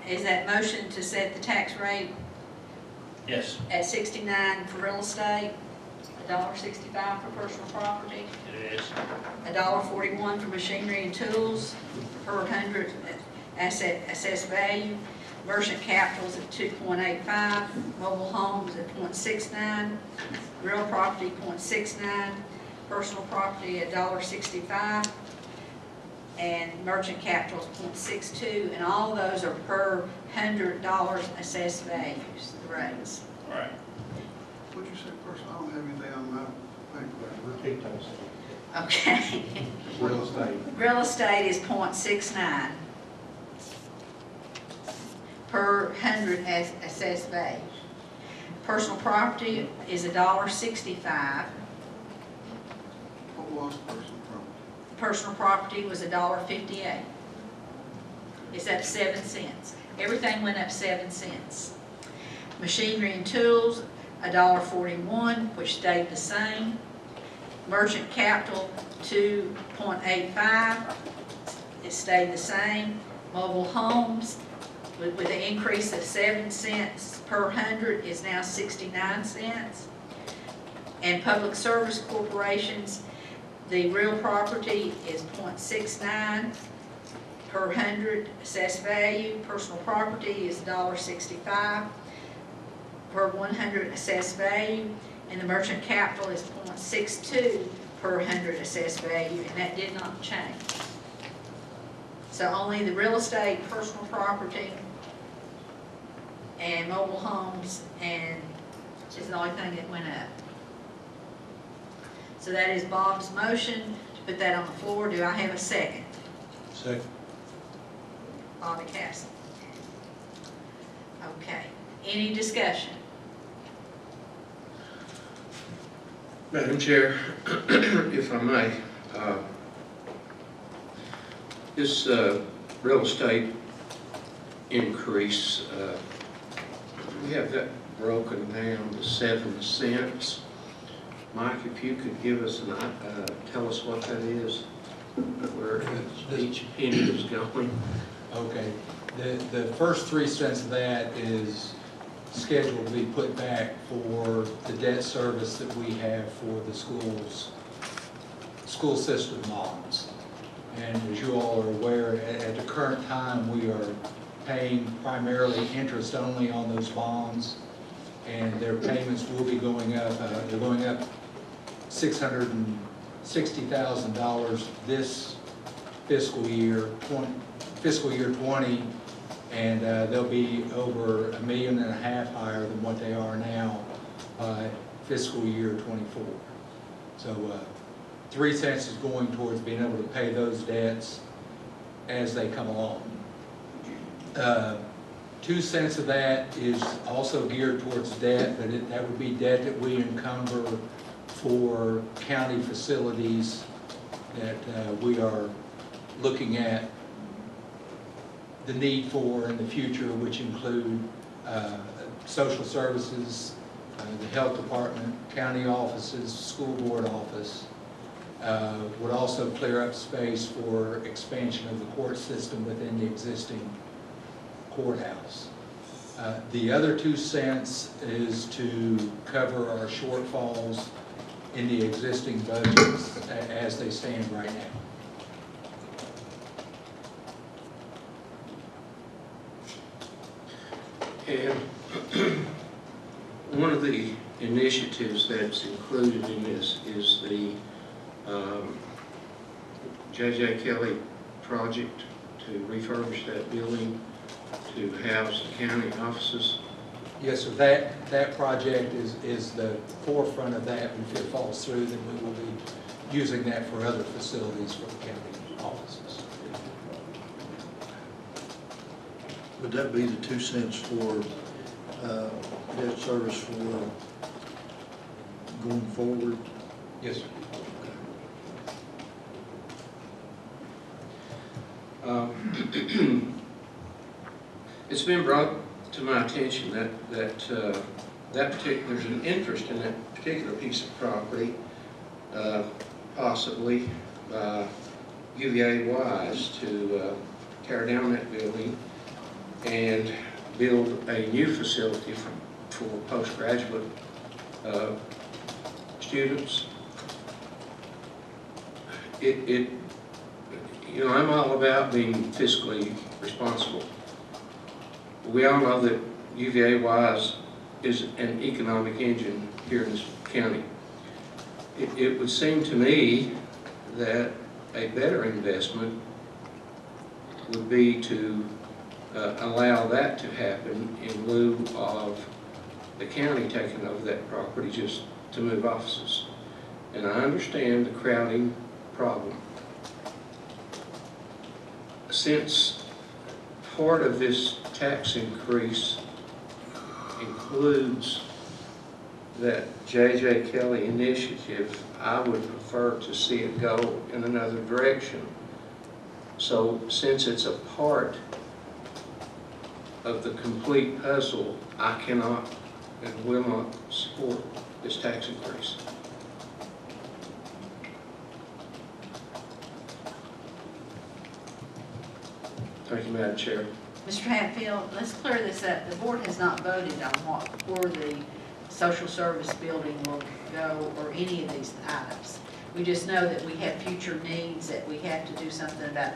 Is that motion to set the tax rate Yes, at 69 for real estate, $1.65 for personal property, it is. $1.41 for machinery and tools per 100 assessed value, merchant capitals at 2.85, mobile homes at 0.69, real property 0.69, personal property at $1.65, and merchant capitals 0.62, and all those are per $100 assessed values, the rates. All right. What'd you say first? I don't have anything on my paper. Repeat those. Okay. Real estate. Real estate is 0.69 per 100 as assessed value. Personal property is $1.65. What was personal property? Personal property was $1.58. It's up 7 cents. Everything went up 7 cents. Machinery and tools, $1.41, which stayed the same. Merchant capital, 2.85, it stayed the same. Mobile homes, with an increase of 7 cents per 100, is now 69 cents. And public service corporations, the real property is 0.69 per 100 assessed value. Personal property is $1.65 per 100 assessed value. And the merchant capital is 0.62 per 100 assessed value, and that did not change. So only the real estate, personal property, and mobile homes, and is the only thing that went up. So that is Bob's motion to put that on the floor. Do I have a second? Second. Bobby Castle. Okay. Any discussion? Madam Chair, if I may, this real estate increase, we have that broken down to 7 cents. Mike, if you could give us tell us what that is, where each penny is going. Okay, the first 3 cents of that is scheduled to be put back for the debt service that we have for the school system bonds. And as you all are aware, at the current time, we are paying primarily interest only on those bonds, and their payments will be going up. They're going up $660,000 this fiscal year 20, and they'll be over $1.5 million higher than what they are now by fiscal year '24. So 3 cents is going towards being able to pay those debts as they come along. 2 cents of that is also geared towards debt, but that would be debt that we encumber for county facilities that we are looking at the need for in the future, which include social services, the health department, county offices, school board office. Would also clear up space for expansion of the court system within the existing courthouse. The other 2 cents is to cover our shortfalls in the existing budgets as they stand right now. And one of the initiatives that's included in this is the J.J. Kelly project to refurbish that building to house the county offices. Yes, so that project is the forefront of that. If it falls through, then we will be using that for other facilities for the county offices. Would that be the 2 cents for debt service for going forward? Yes, sir. It's been brought to my attention that there's an interest in that particular piece of property, possibly by UVA Wise to tear down that building and build a new facility for postgraduate students. You know, I'm all about being fiscally responsible. We all know that UVA Wise is an economic engine here in this county. It would seem to me that a better investment would be to allow that to happen in lieu of the county taking over that property just to move offices. And I understand the crowding problem. Since part of this tax increase includes that J.J. Kelly initiative, I would prefer to see it go in another direction. So since it's a part of the complete puzzle, I cannot and will not support this tax increase. Thank you, Madam Chair. Mr. Hatfield, let's clear this up. The board has not voted on where the social service building will go or any of these items. We just know that we have future needs, that we have to do something about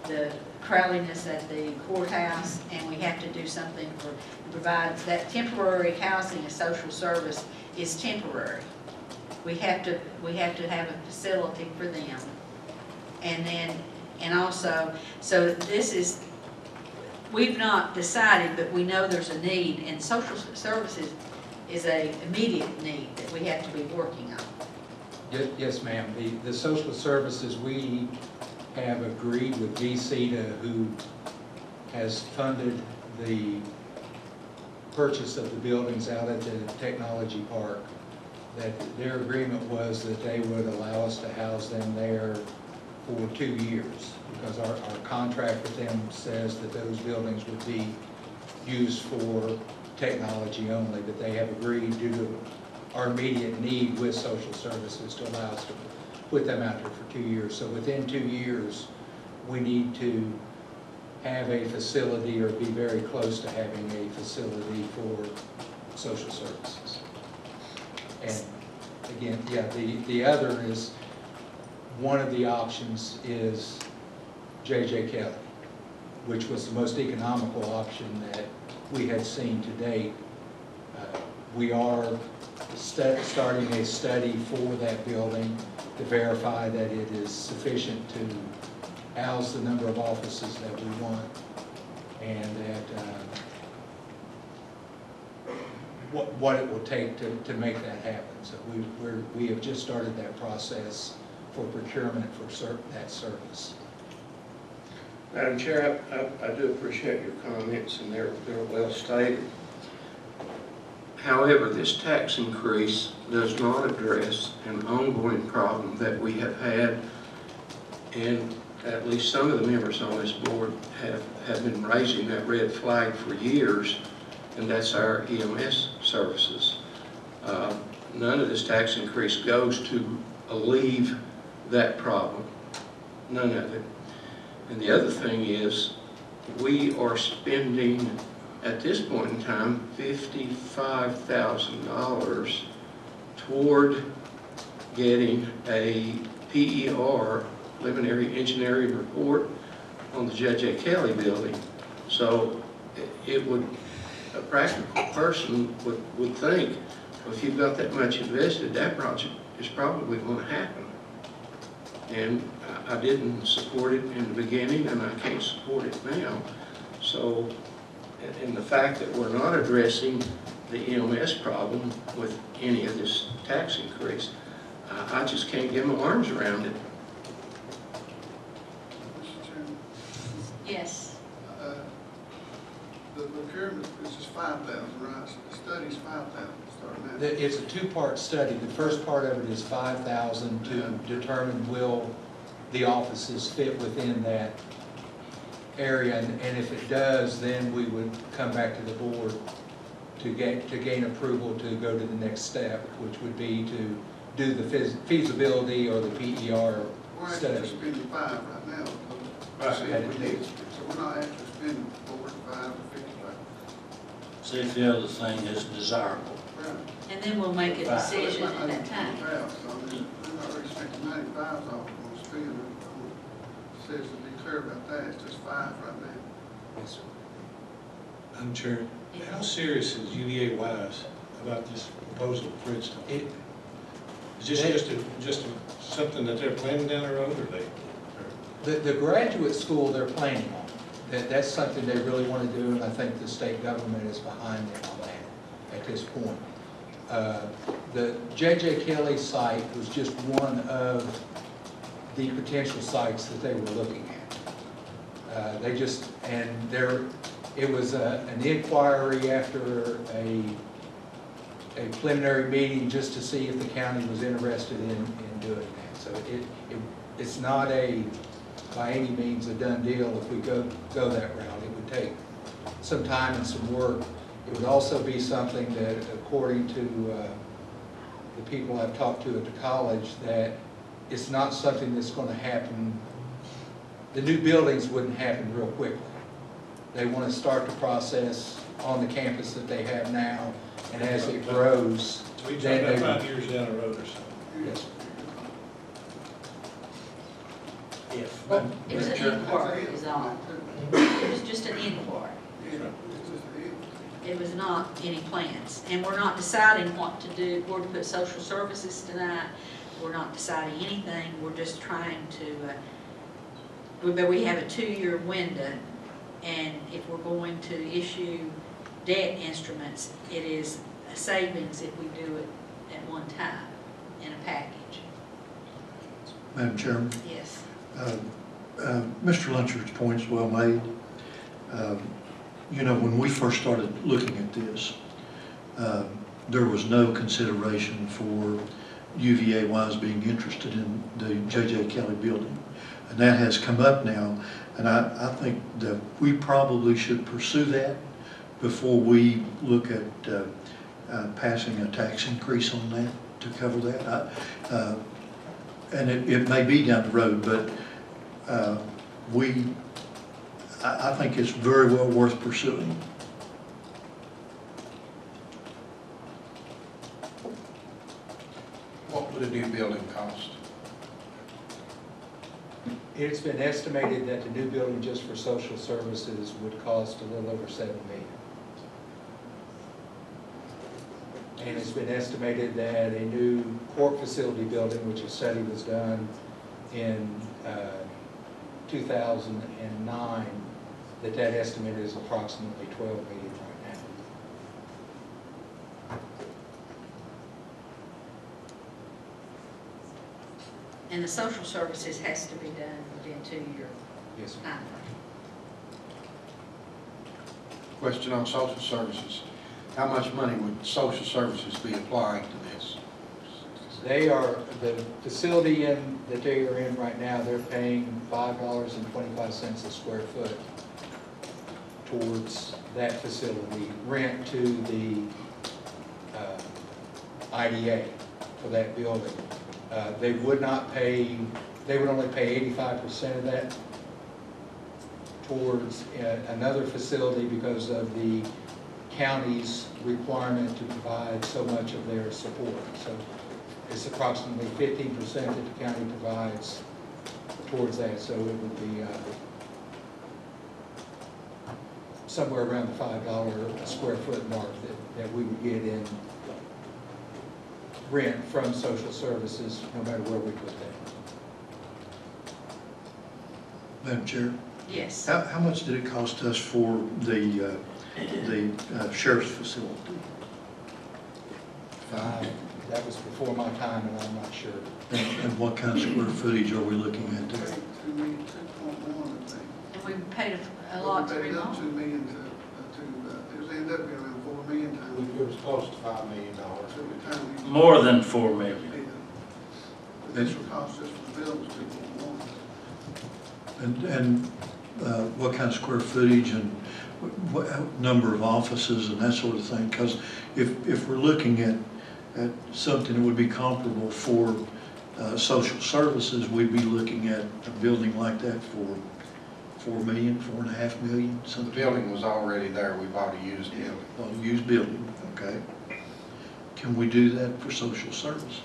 the crowdiness at the courthouse, and we have to do something for provide that temporary housing and social service is temporary. We have to have a facility for them. And also, so this is, we've not decided, but we know there's a need, and social services is a immediate need that we have to be working on. Yes, ma'am. The social services, we have agreed with VCTA, who has funded the purchase of the buildings out at the technology park, that their agreement was that they would allow us to house them there for 2 years, because our contract with them says that those buildings would be used for technology only, but they have agreed due to our immediate need with social services to allow us to put them out there for 2 years. So within 2 years, we need to have a facility or be very close to having a facility for social services. And again, yeah, the other is, one of the options is J.J. Kelly, which was the most economical option that we had seen to date. We are starting a study for that building to verify that it is sufficient to house the number of offices that we want. and that what it will take to make that happen. So we have just started that process for procurement for that service. Madam Chair, I do appreciate your comments, and they're well stated. However, this tax increase does not address an ongoing problem that we have had, and at least some of the members on this board have been raising that red flag for years, and that's our EMS services. None of this tax increase goes to alleviate that problem, none of it. And the other thing is, we are spending, at this point in time, $55,000 toward getting a PER, preliminary engineering report, on the J.J. Kelly building. So it would, a practical person would think, well, if you've got that much invested, that project is probably going to happen. And I didn't support it in the beginning, and I can't support it now. So, and the fact that we're not addressing the EMS problem with any of this tax increase, I just can't get my arms around it. Mr. Chairman, Yes. the procurement is just 5,000, right? So the study's 5,000 starting out. It's a two-part study. The first part of it is 5,000 to determine will the offices fit within that area, and if it does, then we would come back to the board to gain approval to go to the next step, which would be to do the feasibility or the PER We're study. actually spending 5 right now. Right. So we're not actually spending 45 or 55. See if the other thing is desirable. Right. And then we'll make a decision at that time. So I mean, we've already spent 95 off on spending. Says to be clear about that, it's just 5 right now. Yes, sir. Madam Chair, how serious is UVA wise about this proposal for instance? Is this just something that they're planning down the road, or The graduate school they're planning on, that's something they really want to do, and I think the state government is behind them on that at this point. The J.J. Kelly site was just one of the potential sites that they were looking at. It was an inquiry after a preliminary meeting just to see if the county was interested in doing that. So it's not by any means a done deal if we go that route. It would take some time and some work. It would also be something that, according to the people I've talked to at the college, that it's not something that's going to happen. The new buildings wouldn't happen real quickly. They want to start the process on the campus that they have now, and as it grows, so we then talking they about 5 years down the road or so? Yes. If. Well, it was an inquiry is all. It was just an inquiry. It was not any plans. And we're not deciding what to do, where to put social services tonight. We're not deciding anything. We're just trying to, but we have a 2-year window, and if we're going to issue debt instruments, it is a savings if we do it at one time in a package. Madam Chairman? Yes. Mr. Lunsford's point's well made. You know, when we first started looking at this, there was no consideration for UVA-wise being interested in the J.J. Kelly building. And that has come up now, and I think that we probably should pursue that before we look at passing a tax increase on that to cover that. And it may be down the road, but I think it's very well worth pursuing. What would a new building cost? It's been estimated that the new building just for social services would cost a little over $7 million. And it's been estimated that a new court facility building, which a study was done in 2009, that estimate is approximately 12 million right now. And the social services has to be done within 2 years. Yes, ma'am. Question on social services. How much money would social services be applying to this? They are, the facility that they are in right now, they're paying $5.25 a square foot towards that facility, rent to the IDA for that building. They would not pay, they would only pay 85% of that towards another facility because of the county's requirement to provide so much of their support. So it's approximately 15% that the county provides towards that, so it would be somewhere around the $5 a square foot mark that we would get in rent from social services, no matter where we put that. Madam Chair? Yes. How much did it cost us for the sheriff's facility? That was before my time, and I'm not sure. And what kind of square footage are we looking at there? 2 million, 2.1, I think. And we paid a lot to We paid up remodel. 2 million it was ended up being around 4 million times. It was close to $5 million. Every time we- More than 4 million. But this would cost us for the building was 2.1. And what kind of square footage and what number of offices and that sort of thing? Because if we're looking at something that would be comparable for social services, we'd be looking at a building like that for 4 million, 4.5 million, The something. building was already there, we bought a used building. A used building, okay. Can we do that for social services?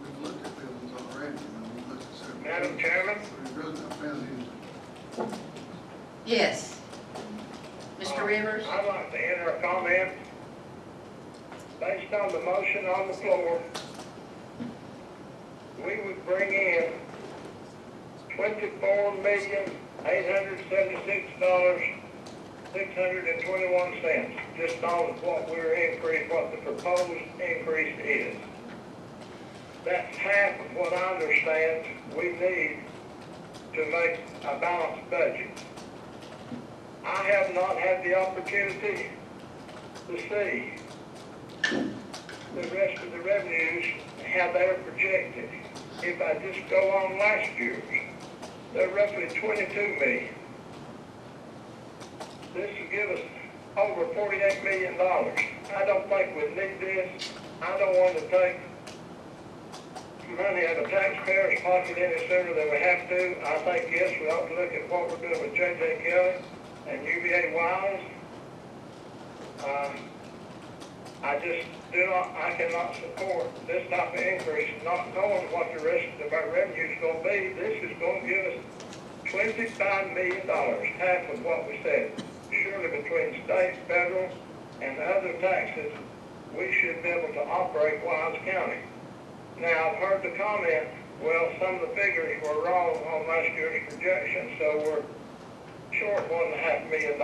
We've looked at buildings already, we've looked at several. Madam Chairman? We've really not found anything. Yes. Mr. Rivers? I'd like to enter a comment. Based on the motion on the floor, we would bring in $24,876,621, just on what what the proposed increase is. That's half of what I understand we need to make a balanced budget. I have not had the opportunity to see the rest of the revenues, how they're projected. If I just go on last year's, they're roughly 22 million. This will give us over $48 million. I don't think we need this. I don't want to take money out of taxpayers' pocket any sooner than we have to. I think, yes, we ought to look at what we're doing with J.J. Kelly and UVA Wise. I cannot support this type of increase, not knowing what the rest of our revenue is going to be. This is going to give us $25 million, half of what we said. Surely between state, federal, and other taxes, we should be able to operate Wise County. Now, I've heard the comment, well, some of the figures were wrong on last year's projection, so we're short $1.5 million.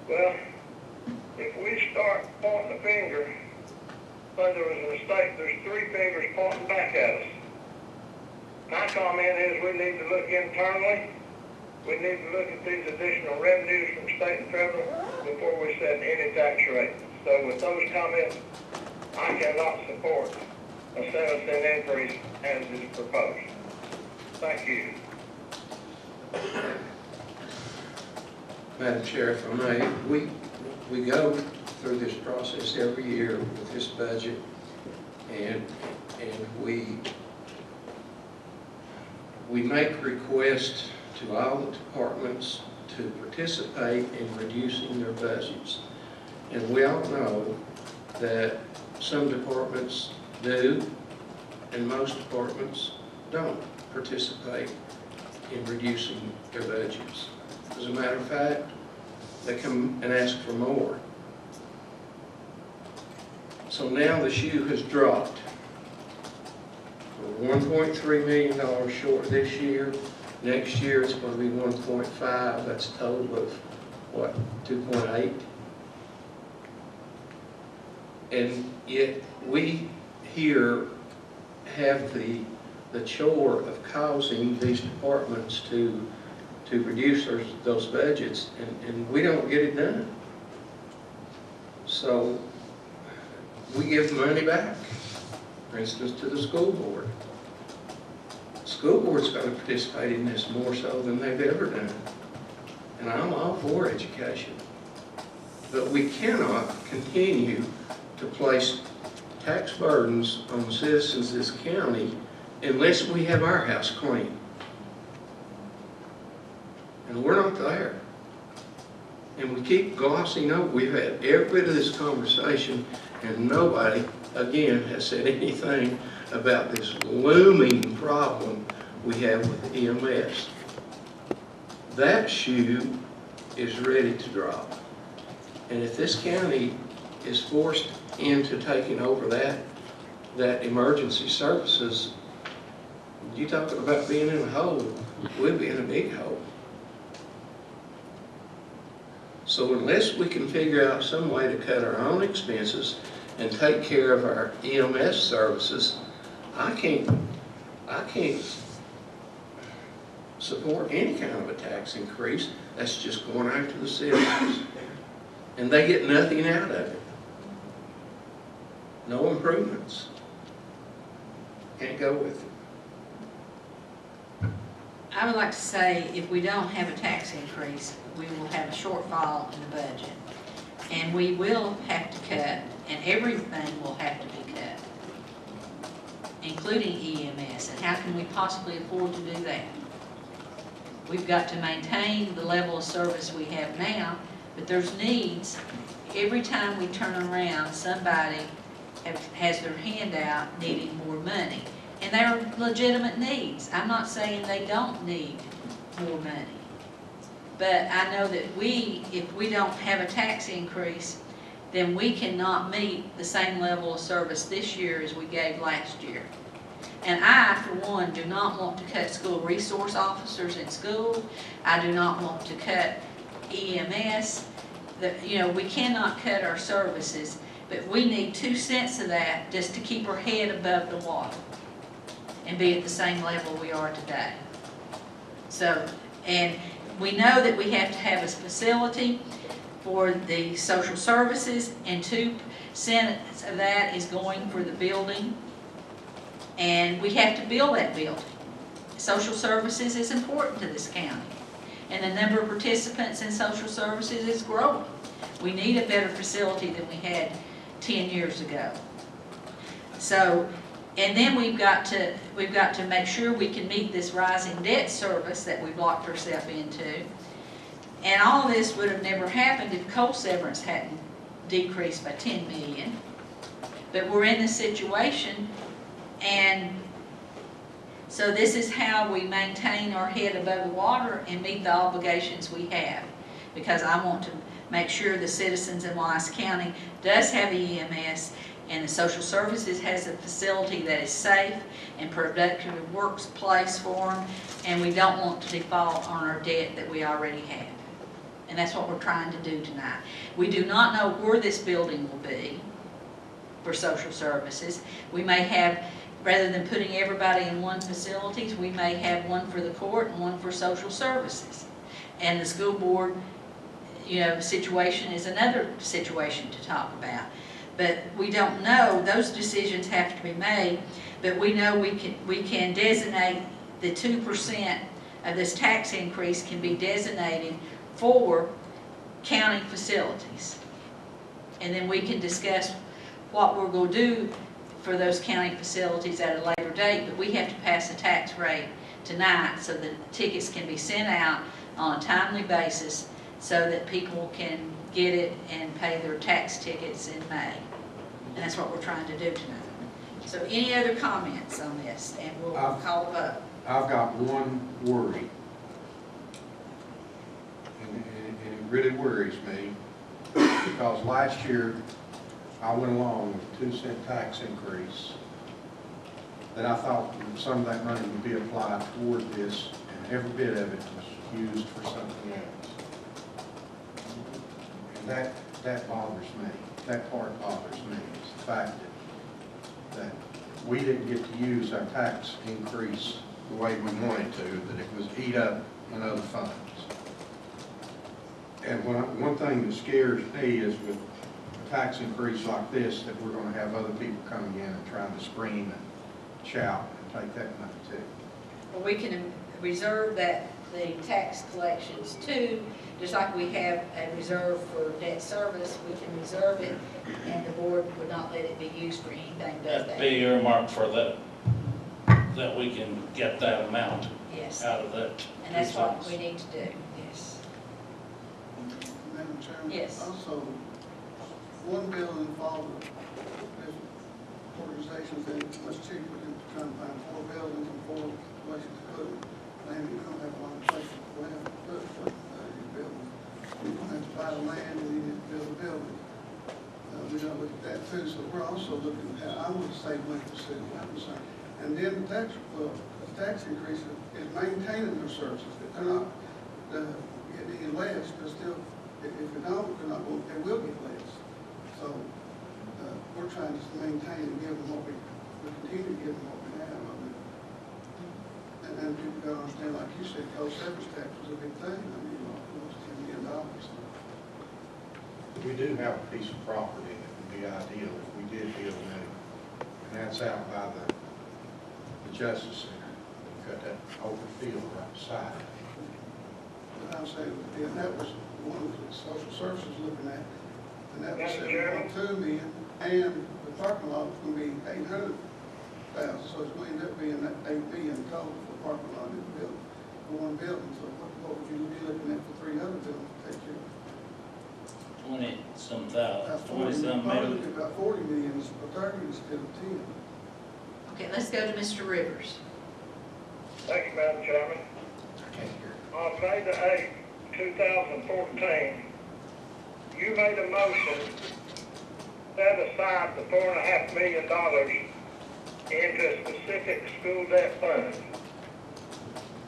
Well, if we start pointing the finger, when there was a mistake, there's 3 fingers pointing back at us. My comment is we need to look internally. We need to look at these additional revenues from state and federal before we set any tax rate. So with those comments, I cannot support a 7-cent increase as is proposed. Thank you. Madam Chair, if I may, we go through this process every year with this budget, and we make requests to all the departments to participate in reducing their budgets. And we all know that some departments do, and most departments don't participate in reducing their budgets. As a matter of fact, they come and ask for more. So now the shoe has dropped. We're $1.3 million short this year. Next year, it's going to be 1.5. That's a total of, what, 2.8? And yet, we here have the chore of causing these departments to reduce those budgets, and we don't get it done. So we give money back, for instance, to the school board. The school board's got to participate in this more so than they've ever done. And I'm all for education. But we cannot continue to place tax burdens on the citizens of this county unless we have our house clean. And we're not there. And we keep glossing over. We've had every bit of this conversation, and nobody, again, has said anything about this looming problem we have with EMS. That shoe is ready to drop. And if this county is forced into taking over that emergency services, you talking about being in a hole, we'll be in a big hole. So unless we can figure out some way to cut our own expenses and take care of our EMS services, I can't support any kind of a tax increase. That's just going after the citizens. And they get nothing out of it. No improvements. Can't go with it. I would like to say, if we don't have a tax increase, we will have a shortfall in the budget. And we will have to cut, and everything will have to be cut, including EMS. And how can we possibly afford to do that? We've got to maintain the level of service we have now, but there's needs. Every time we turn around, somebody has their hand out needing more money. And they're legitimate needs. I'm not saying they don't need more money. But I know that if we don't have a tax increase, then we cannot meet the same level of service this year as we gave last year. And I, for one, do not want to cut school resource officers in school. I do not want to cut EMS. We cannot cut our services, but we need 2 cents of that just to keep our head above the water and be at the same level we are today. So, and we know that we have to have a facility for the social services, and 2 cents of that is going for the building. And we have to build that building. Social services is important to this county. And the number of participants in social services is growing. We need a better facility than we had 10 years ago. So, and then we've got to make sure we can meet this rising debt service that we've locked ourselves into. And all of this would have never happened if coal severance hadn't decreased by $10 million. But we're in this situation, and so this is how we maintain our head above the water and meet the obligations we have. Because I want to make sure the citizens in Wallace County does have EMS, and the social services has a facility that is safe and productive workplace for them, and we don't want to default on our debt that we already have. And that's what we're trying to do tonight. We do not know where this building will be for social services. We may have, rather than putting everybody in one facility, we may have one for the court and one for social services. And the school board, situation is another situation to talk about. But we don't know, those decisions have to be made, but we know we can designate the 2% of this tax increase can be designated for county facilities. And then we can discuss what we're going to do for those county facilities at a later date, but we have to pass a tax rate tonight so that tickets can be sent out on a timely basis so that people can get it and pay their tax tickets in May. And that's what we're trying to do tonight. So any other comments on this? And we'll call the vote. I've got one worry, and it really worries me, because last year I went along with a 2-cent tax increase that I thought some of that money would be applied toward this, and every bit of it was used for something else. And that bothers me. That part bothers me, is the fact that we didn't get to use our tax increase the way we wanted to, that it was eat up in other funds. And one thing that scares me is with a tax increase like this, that we're gonna have other people coming in and trying to scream and shout and take that money too. Well, we can reserve that, the tax collections too, just like we have a reserve for debt service, we can reserve it, and the board would not let it be used for anything but That'd that. be earmarked for that we can get that amount Yes, out of that. and that's what we need to do, yes. Madam Chairman? Yes. Also, one bill involved different organizations, and it's much cheaper than trying to find 4 buildings and 4 places to put them. Land, you don't have a lot of places to put these buildings. You don't have to buy the land and you need to build a building. We're gonna look at that too, so we're also looking at, I want to save money for city, I'm concerned. And then the tax increase is maintaining their services. They're not getting any less, but still, if they don't, they're not going, they will get less. So, we're trying to maintain and give them what we continue to give them what we have. I mean, and then people gotta understand, like you said, cost service tax was a big thing. I mean, it was $10 million. We do have a piece of property that would be ideal if we did build new, and that's out by the Justice Center. We've got that open field right beside it. But I'm saying, and that was one of the social services looking at, and that was $7.2 million, and the parking lot was gonna be $800,000, so it's going to end up being that $8 million total for parking lot in the building, for one building. So what would you be looking at for 3 other buildings to take care of? 20-some About thousand, 20-some probably million. looking at about 40 million or 30 instead of 10. Okay, let's go to Mr. Rivers. Thank you, Madam Chairman. On May the 8th, 2014, you made a motion to set aside the $4.5 million into a specific school debt fund.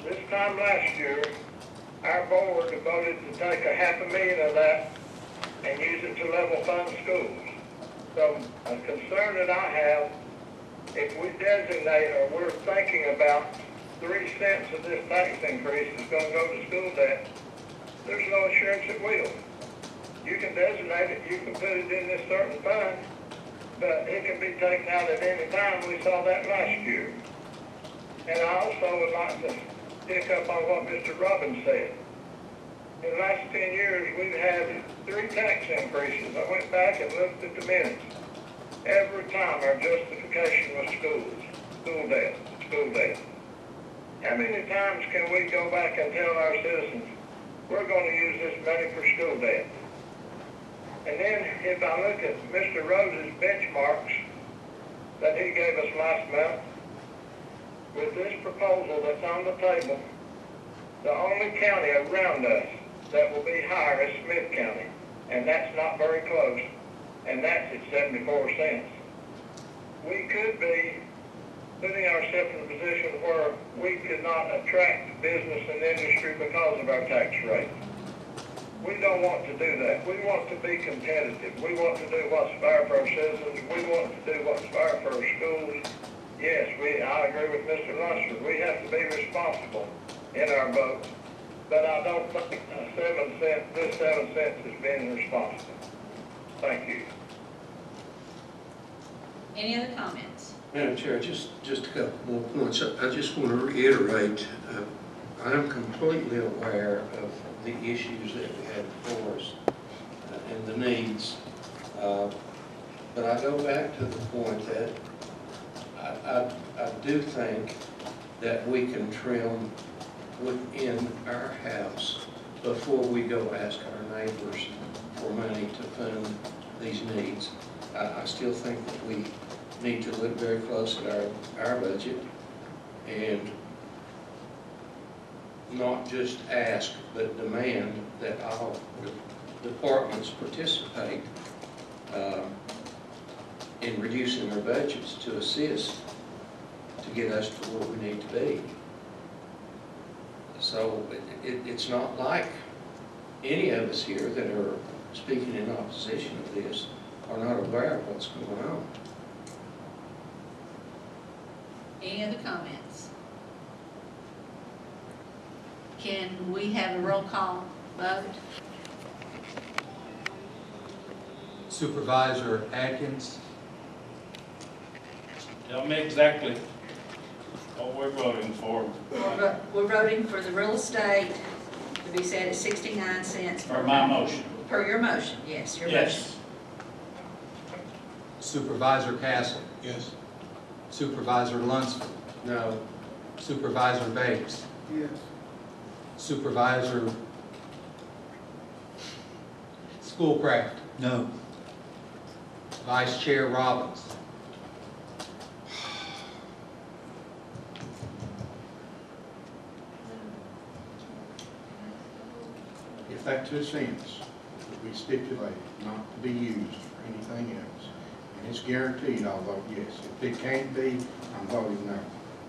This time last year, our board voted to take $500,000 of that and use it to level fund schools. So a concern that I have, if we designate or we're thinking about 3 cents of this tax increase is going to go to school debt, there's no assurance it will. You can designate it, you can put it in this certain fund, but it can be taken out at any time. We saw that last year. And I also would like to pick up on what Mr. Robbins said. In the last 10 years, we've had 3 tax increases. I went back and looked at the minutes. Every time our justification was school debt. How many times can we go back and tell our citizens, we're going to use this money for school debt? And then if I look at Mr. Rose's benchmarks that he gave us last month, with this proposal that's on the table, the only county around us that will be higher is Smith County, and that's not very close, and that's at 74 cents. We could be putting ourselves in a position where we could not attract business and industry because of our tax rate. We don't want to do that. We want to be competitive. We want to do what's fair for our citizens. We want to do what's fair for our schools. Yes, I agree with Mr. Lusher. We have to be responsible in our vote. But I don't think this 7 cents is being responsible. Thank you. Any other comments? Madam Chair, just a couple more points. I just want to reiterate, I am completely aware of the issues that we have before us and the needs. But I go back to the point that I do think that we can trim within our house before we go ask our neighbors for money to fund these needs. I still think that we need to look very close at our budget and not just ask, but demand that all departments participate in reducing their budgets to assist, to to get us to where we need to be. So it's not like any of us here that are speaking in opposition of this are not aware of what's going on. Any other comments? Can we have a roll call vote? Supervisor Atkins, Tell me exactly what we're voting for. We're voting for the real estate to be set at 69 cents. For my motion. Per your motion, yes, your motion. Yes. Supervisor Castle. Yes. Supervisor Lunsford. No. Supervisor Bates. Yes. Supervisor Schoolcraft. No. Vice Chair Robbins. If that 2 cents that we stipulated not to be used for anything else, and it's guaranteed, I'll vote yes. If it can't be, I'm voting no.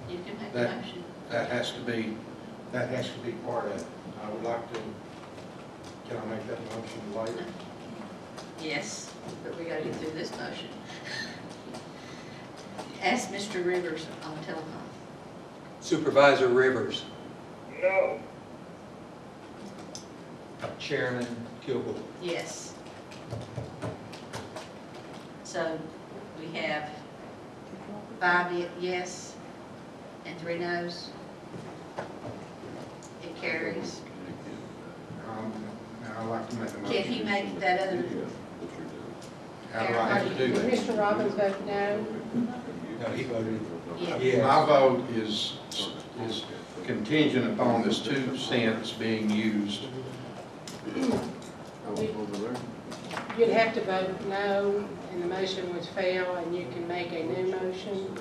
You can make a That- motion. That has to be part of it. I would like to, can I make that motion later? Yes, but we gotta get through this motion. Ask Mr. Rivers on the telephone. Supervisor Rivers. No. Chairman Kilgore. Yes. So we have 5 yes and 3 no's. It carries. Now I'd like to make a motion. Can he make that other? How do I have to do that? Mr. Robbins vote no. No, he voted Yes. My vote is contingent upon this 2 cents being used. You'd have to vote no, and the motion would fail, and you can make a new motion.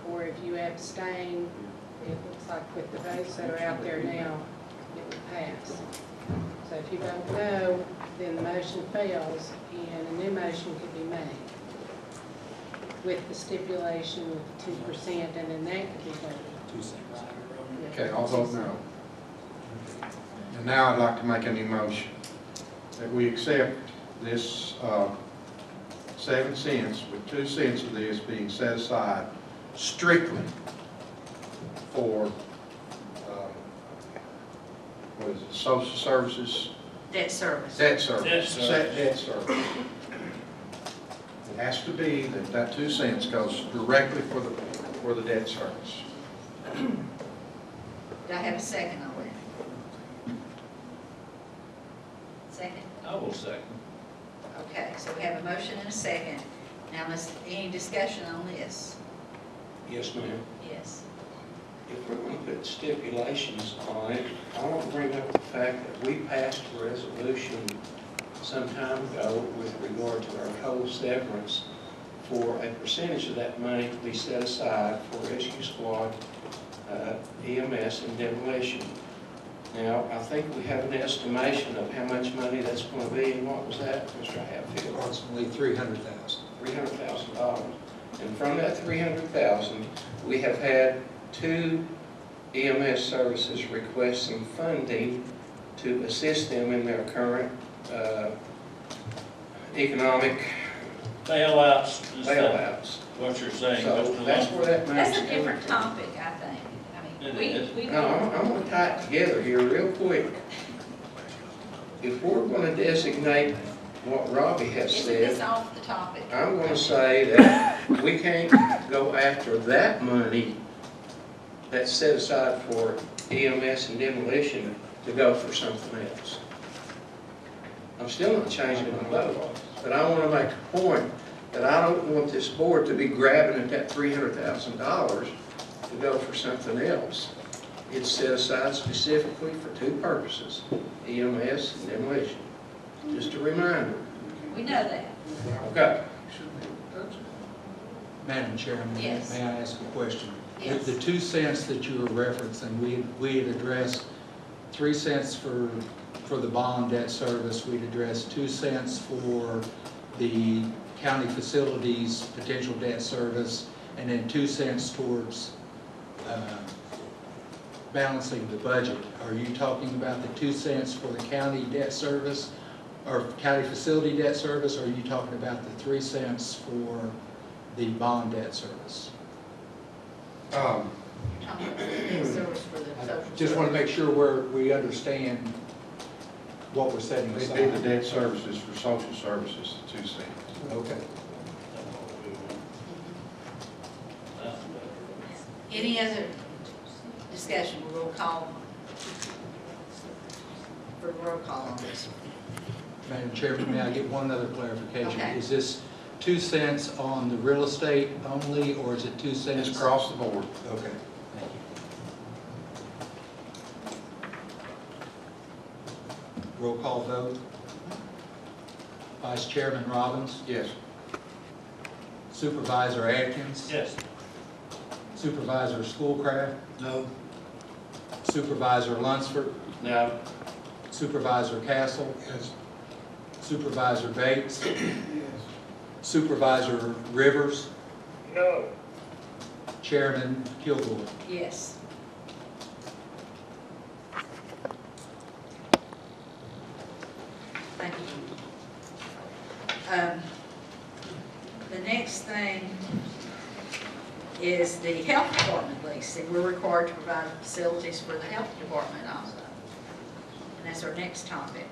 Or if you abstain, it looks like with the votes that are out there now, it would pass. So if you vote no, then the motion fails, and a new motion could be made with the stipulation of 2%, and then that could be voted. 2 cents. Okay, I'll vote no. And now I'd like to make a new motion that we accept this 7 cents with 2 cents of this being set aside strictly for, what is it, social services? Debt service. Debt service. Debt service. Debt service. It has to be that 2 cents goes directly for the debt service. Do I have a second on that? Second? I will second. Okay, so we have a motion and a second. Now, any discussion on this? Yes, ma'am. Yes. If we're going to put stipulations on it, I want to bring up the fact that we passed a resolution some time ago with regard to our total severance for a percentage of that money to be set aside for rescue squad, EMS, and demolition. Now, I think we have an estimation of how much money that's going to be, and what was that, Mr. Hatfield? Approximately $300,000. $300,000. And from that $300,000, we have had 2 EMS services requesting funding to assist them in their current economic Bailouts. bailouts. What you're saying, So Mr. that's where that money's That's a coming different from. topic, I think. I It mean, is. we No, I'm going to tie it together here real quick. If we're going to designate what Robbie has isn't this said, off the topic? I'm going to say that we can't go after that money that's set aside for EMS and demolition to go for something else. I'm still not changing my vote, but I want to make a point that I don't want this board to be grabbing at that $300,000 to go for something else. It's set aside specifically for 2 purposes, EMS and demolition. Just a reminder. We know that. Okay. Madam Chairman, Yes. may I ask a question? Yes. The 2 cents that you were referencing, we had addressed 3 cents for the bond debt service. We'd addressed 2 cents for the county facilities potential debt service, and then 2 cents towards balancing the budget. Are you talking about the 2 cents for the county debt service, or county facility debt service, or are you talking about the 3 cents for the bond debt service? Service for the social Just want to make sure we understand what we're setting It'd aside. be the debt services for social services, 2 cents. Okay. Any other discussion? We'll call for roll call on this. Madam Chairman, may I get one other clarification? Okay. Is this 2 cents on the real estate only, or is it 2 cents? It's across the board. Okay, thank you. Roll call vote. Vice Chairman Robbins? Yes. Supervisor Atkins? Yes. Supervisor Schoolcraft? No. Supervisor Lunsford? No. Supervisor Castle? Yes. Supervisor Bates? Yes. Supervisor Rivers? No. Chairman Kilgore? Yes. Thank you. The next thing is the health department lease, and we're required to provide facilities for the health department also. And that's our next topic.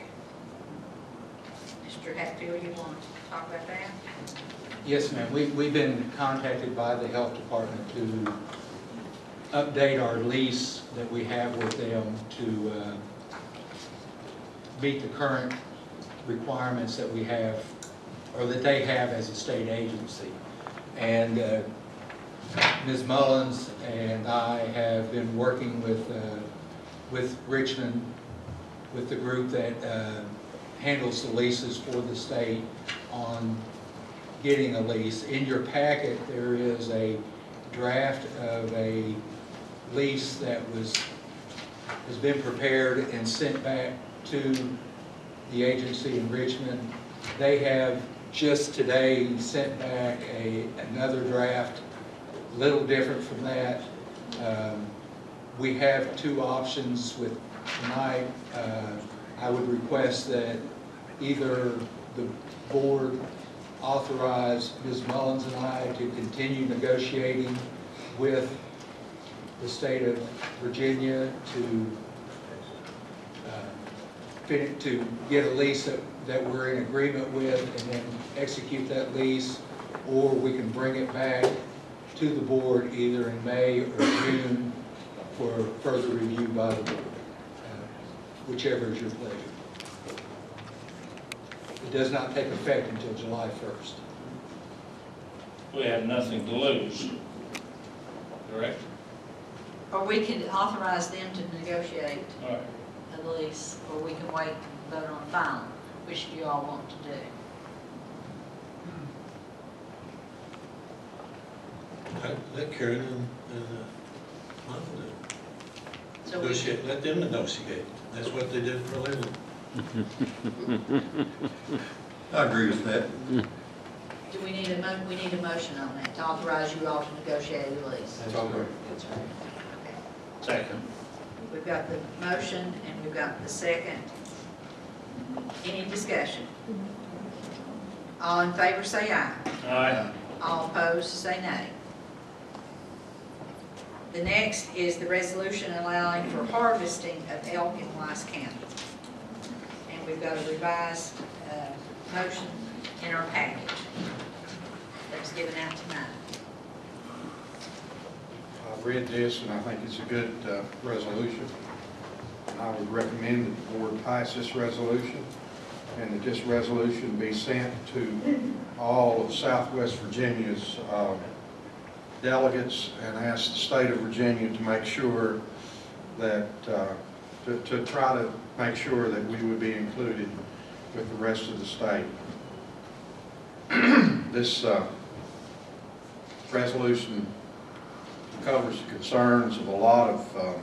Mr. Hatfield, you want to talk about that? Yes, ma'am. We've been contacted by the health department to update our lease that we have with them to meet the current requirements that we have, or that they have as a state agency. And Ms. Mullins and I have been working with Richmond, with the group that handles the leases for the state, on getting a lease. In your packet, there is a draft of a lease that has been prepared and sent back to the agency in Richmond. They have just today sent back another draft, a little different from that. We have 2 options with tonight. I would request that either the board authorize Ms. Mullins and I to continue negotiating with the state of Virginia to get a lease that we're in agreement with, and then execute that lease, or we can bring it back to the board either in May or June for further review by the board, whichever is your pleasure. It does not take effect until July 1st. We have nothing to lose, correct? Or we can authorize them to negotiate All right. a lease, or we can wait and vote on final. Which do you all want to do? Let Karen and Michael do. So we, Negotiate, let them negotiate. That's what they do for a living. I agree with that. do we need we need a motion on that to authorize you all to negotiate a lease? That's all right. That's right. Okay. Second. We've got the motion and we've got the second. Any discussion? All in favor say aye. Aye. All opposed say nay. The next is the resolution allowing for harvesting of elk in Wise County. And we've got a revised motion in our package that was given out tonight. I've read this, and I think it's a good resolution. And I would recommend that the board pass this resolution, and that this resolution be sent to all of Southwest Virginia's delegates, and ask the state of Virginia to make sure that, to try to make sure that we would be included with the rest of the state. This resolution covers the concerns of a lot of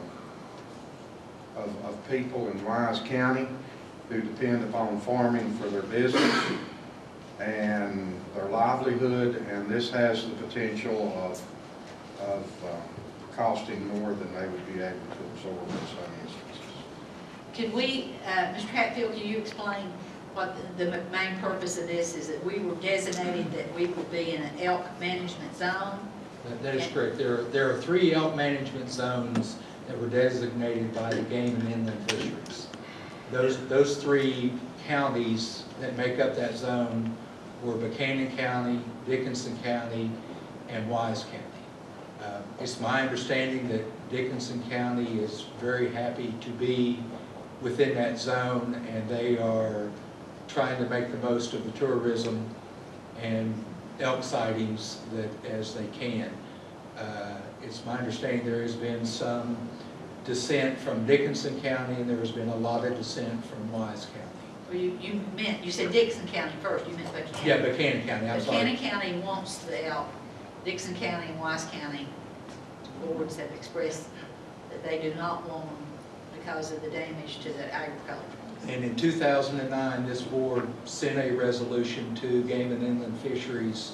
people in Wise County who depend upon farming for their business. and their livelihood, and this has the potential of costing more than they would be able to absorb in some instances. Could we, Mr. Hatfield, can you explain what the main purpose of this is? That we were designated that we will be in an elk management zone? That is correct. There are 3 elk management zones that were designated by the Game and Inland Fisheries. Those 3 counties that make up that zone were Buchanan County, Dickinson County, and Wise County. It's my understanding that Dickinson County is very happy to be within that zone, and they are trying to make the most of the tourism and elk sightings as they can. It's my understanding there has been some dissent from Dickinson County, and there has been a lot of dissent from Wise County. Well, you said Dixon County first, you meant Buchanan. Yeah, Buchanan County, I'm sorry. Buchanan County wants the elk. Dixon County and Wise County boards have expressed that they do not want them because of the damage to the agriculture. And in 2009, this board sent a resolution to Game and Inland Fisheries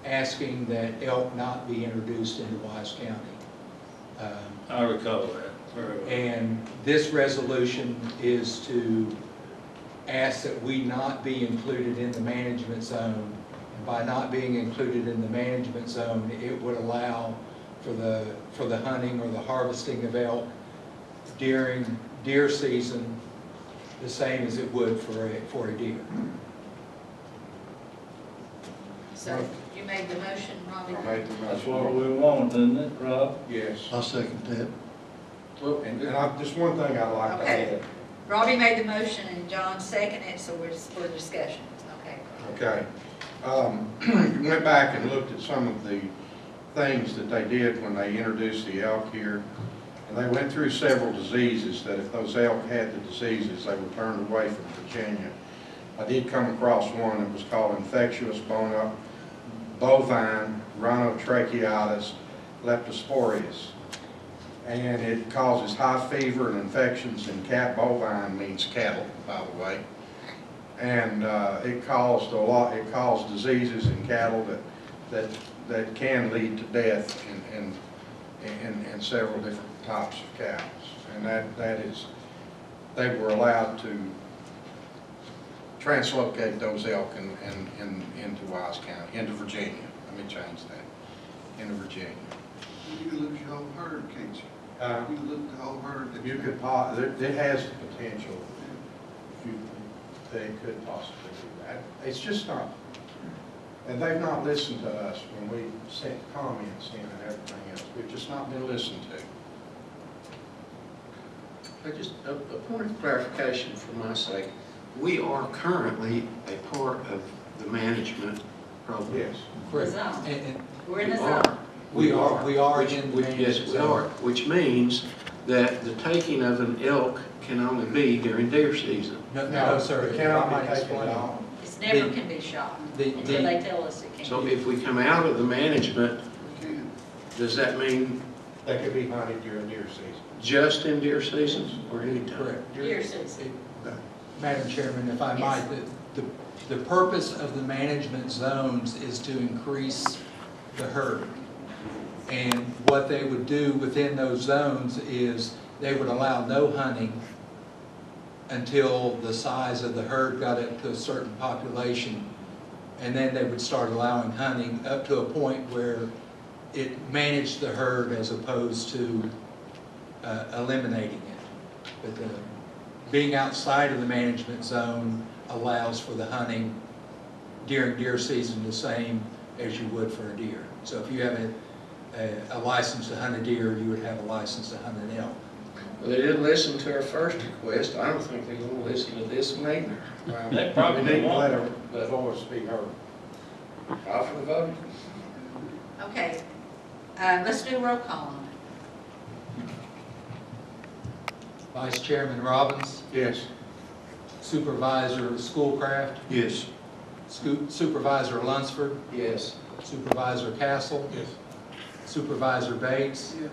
asking that elk not be introduced into Wise County. I recall that very well. And this resolution is to ask that we not be included in the management zone. And by not being included in the management zone, it would allow for the hunting or the harvesting of elk during deer season, the same as it would for a deer. So you made the motion, Robbie? I made the That's motion. what we want, isn't it, Rob? Yes. I'll second that. And just one thing I'd like to Okay. add. Robbie made the motion and John seconded it, so we're for discussion. Okay. Okay. Went back and looked at some of the things that they did when they introduced the elk here. And they went through several diseases that if those elk had the diseases, they were turned away from Virginia. I did come across one that was called infectious bovine rhinotracheitis leptosporius. And it causes high fever and infections in cat. Bovine means cattle, by the way. And it caused diseases in cattle that can lead to death in several different types of cows. And that is, they were allowed to translocate those elk into Wise County, into Virginia. Let me change that, into Virginia. You can lose your whole herd, can't you? You can lose the whole herd. You could, it has the potential, they could possibly do that. It's just not, and they've not listened to us when we sent comments in and everything else. We've just not been listened to. Just a point of clarification for my sake. We are currently a part of the management program. Yes. The zone. We're in the We zone. are. We are in the Yes, management we zone. are, which means that the taking of an elk can only be during deer season. No, sir. It If cannot I might be taken explain. at all. It's never can be shot until they tell us it can. So if we come out of the management, does that mean They could be hunted during deer season. just in deer season or any time? Correct. Deer season. Madam Chairman, if I might, the purpose of the management zones is to increase the herd. And what they would do within those zones is they would allow no hunting until the size of the herd got up to a certain population. And then they would start allowing hunting up to a point where it managed the herd as opposed to eliminating it. But being outside of the management zone allows for the hunting during deer season the same as you would for a deer. So if you have a license to hunt a deer, you would have a license to hunt an elk. Well, they didn't listen to our first request. I don't think they're going to listen to this one either. Well, They probably we need to won't. let our voice be heard. Call for the vote. Okay, let's do a roll call on it. Vice Chairman Robbins, Yes. Supervisor Schoolcraft, Yes. Supervisor Lunsford, Yes. Supervisor Castle, Yes. Supervisor Bates, Yes.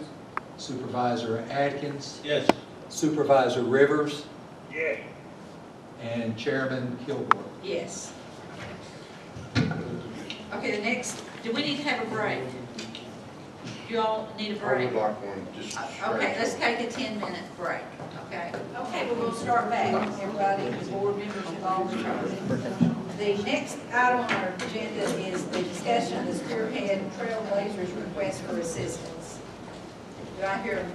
Supervisor Atkins, Yes. Supervisor Rivers, Yes. and Chairman Kilgore. Yes. Okay, the next, do we need to have a break? Do you all need a I break? would like one, just Okay, let's straight. take a 10-minute break, okay? Okay, we're gonna start back. Everybody, the board members have all returned. The next item on our agenda is the discussion of the Spearhead Trailblazers request for assistance. Do I hear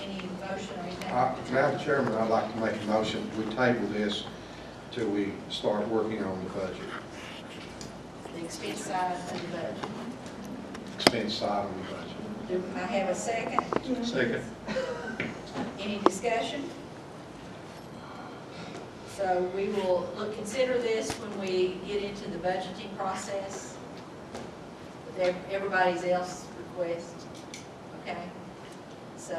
any motion or anything? Madam Chairman, I'd like to make a motion, we table this till we start working on the budget, The expense side of the budget. expense side of the budget. Do I have a second? Second. Any discussion? So we will consider this when we get into the budgeting process with everybody's else request, okay? So,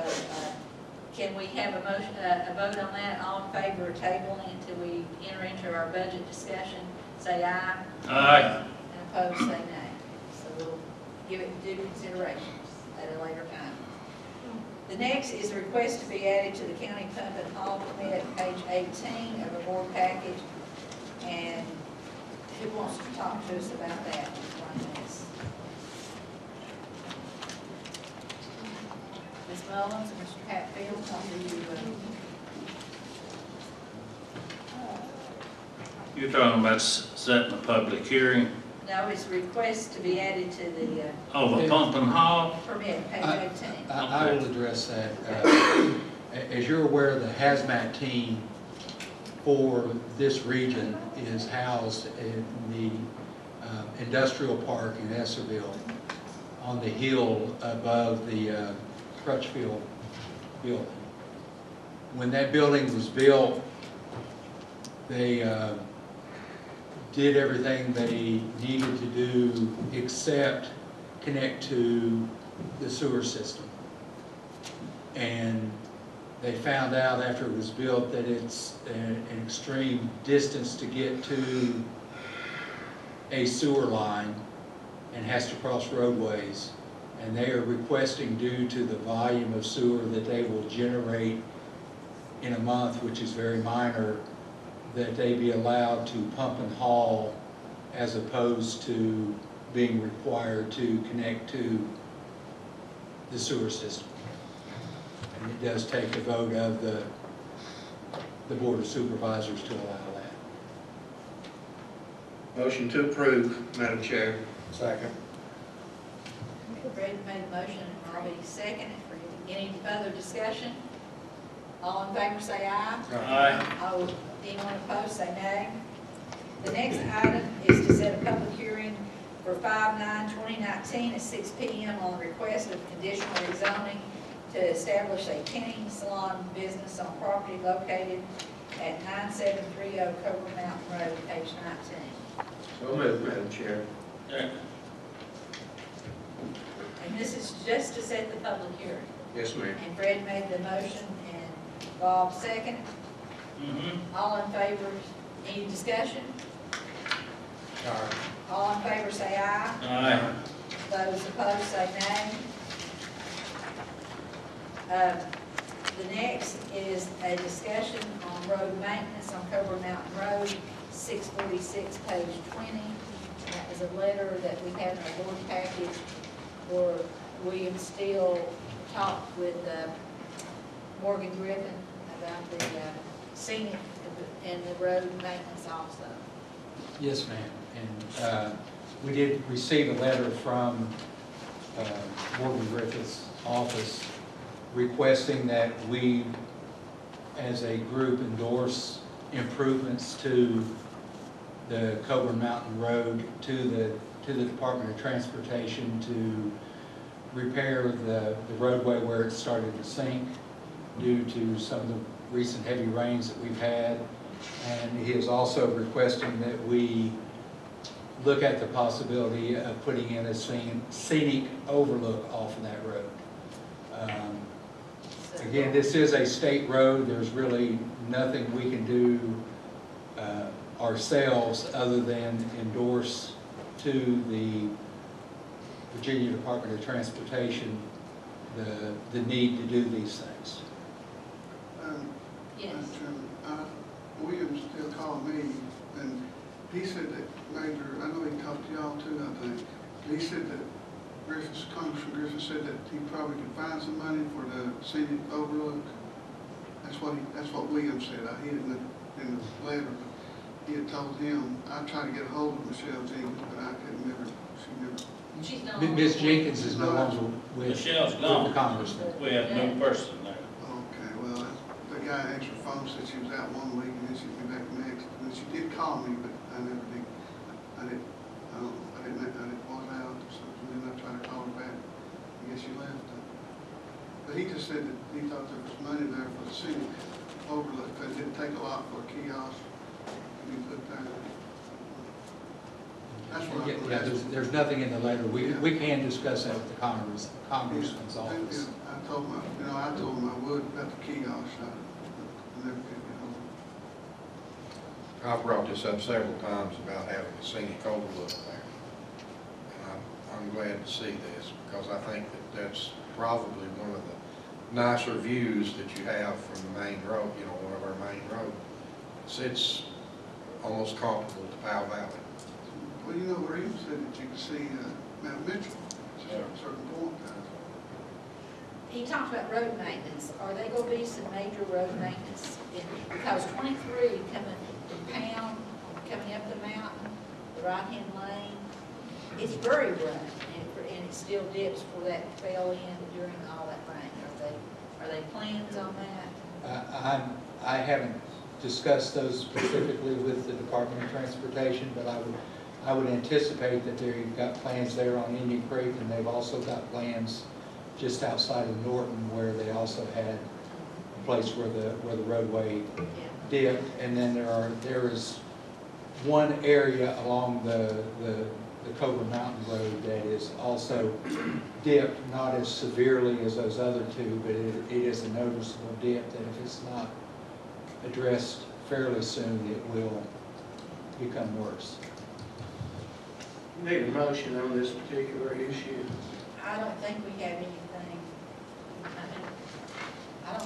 can we have a motion, a vote on that? All in favor of tabling until we enter into our budget discussion? Say aye. Aye. And opposed, say nay. So we'll give it due considerations at a later time. The next is a request to be added to the county pump and hall permit, page 18 of a board package. And who wants to talk to us about that? Ms. Mullins and Mr. Hatfield, how do you, You're talking about setting a public hearing? no, it's a request to be added to the Oh, the pump and haul? permit, page 18. I will address that. As you're aware, the hazmat team for this region is housed in the industrial park in Esserville on the hill above the Crutchfield building. When that building was built, they did everything they needed to do except connect to the sewer system. And they found out after it was built that it's an extreme distance to get to a sewer line and has to cross roadways. And they are requesting, due to the volume of sewer that they will generate in a month, which is very minor, that they be allowed to pump and haul as opposed to being required to connect to the sewer system. And it does take a vote of the Board of Supervisors to allow that. Motion to approve, Madam Chair. Second. Brad made the motion, Robbie seconded. Any further discussion? All in favor say aye. Aye. All, anyone opposed say nay. The next item is to set a public hearing for 5/9/2019 at 6 p.m. on the request of conditional rezoning to establish a tanning salon business on property located at 9730 Cobra Mountain Road, page 19. So moved, Madam Chair. And this is just to set the public hearing. Yes, ma'am. And Fred made the motion and Bob seconded. All in favor, any discussion? All in favor say aye. Aye. Those opposed say nay. The next is a discussion on road maintenance on Cobra Mountain Road, 646, page 20. That was a letter that we had in our board package where William Steele talked with Morgan Griffin about the scenic and the road maintenance also. Yes, ma'am. And we did receive a letter from Morgan Griffith's office requesting that we, as a group, endorse improvements to the Coburn Mountain Road to the Department of Transportation to repair the roadway where it started to sink due to some of the recent heavy rains that we've had. And he is also requesting that we look at the possibility of putting in a scenic overlook off of that road. Again, this is a state road. There's really nothing we can do ourselves other than endorse to the Virginia Department of Transportation the need to do these things. Yes. William still called me, and he said that Major, I know he talked to y'all too, I think. He said that Congressman Griffin said that he probably could find some money for the scenic overlook. That's what William said. He didn't in the letter, but he had told him, I tried to get a hold of Michelle Jenkins, but I could never, she never. She's no Ms. Jenkins is no longer with Michelle's the gone. congressman. We have no person there. Okay, well, the guy answered the phone, said she was out one week and then she'd be back the next. And she did call me, but I never did. I didn't want out or something. And then I tried to call her back. I guess she left. But he just said that he thought there was money there for the city overlook. It didn't take a lot for a kiosk to be put there. That's what Yeah, there's nothing in the letter. We can discuss that with the congressman's office. I told him I would about the kiosk. I never could get hold of it. I've brought this up several times about having a scenic overlook there. And I'm glad to see this because I think that that's probably one of the nicer views that you have from the main road, one of our main roads. It's almost comparable to Powell Valley. Well, where he said that you could see Mount Mitchell at a certain point. He talked about road maintenance. Are they going to be some major road maintenance? Because 23 coming from Pound, coming up the mountain, the right-hand lane, it's very rough, and it still dips for that fell in during all that rain. Are they plans on that? I haven't discussed those specifically with the Department of Transportation, but I would anticipate that they've got plans there on Indian Creek, and they've also got plans just outside of Norton where they also had a place where the roadway dipped, and then there is one area along the Cobra Mountain Road that is also dipped, not as severely as those other two, but it is a noticeable dip that if it's not addressed fairly soon, it will become worse. Need a motion on this particular issue? I don't think we have anything.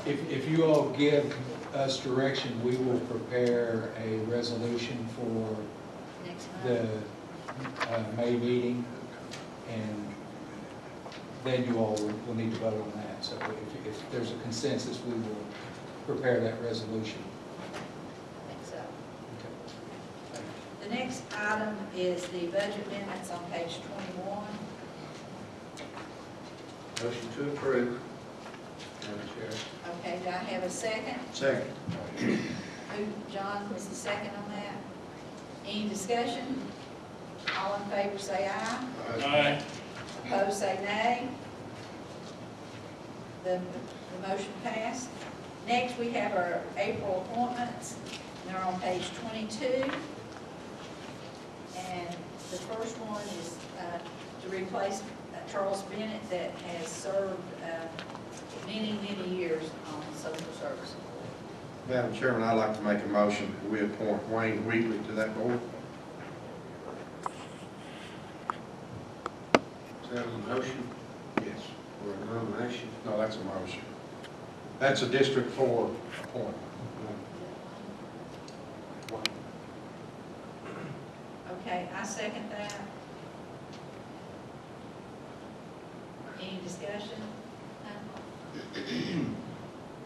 If you all give us direction, we will prepare a resolution for Next the month. May meeting, and then you all will need to vote on that. So if there's a consensus, we will prepare that resolution. I think so. The next item is the budget amendments on page 21. Motion to approve. Madam Chair. Okay, do I have a second? Second. John was the second on that. Any discussion? All in favor say aye. Aye. Opposed say nay. The motion passed. Next, we have our April appointments. They're on page 22. And the first one is to replace Charles Bennett that has served many, many years on the social service board. Madam Chairman, I'd like to make a motion that we appoint Wayne Wheatley to that board. Is that a motion Yes. or a nomination? No, that's a motion. That's a District 4 appointment. Okay, I second that. Any discussion?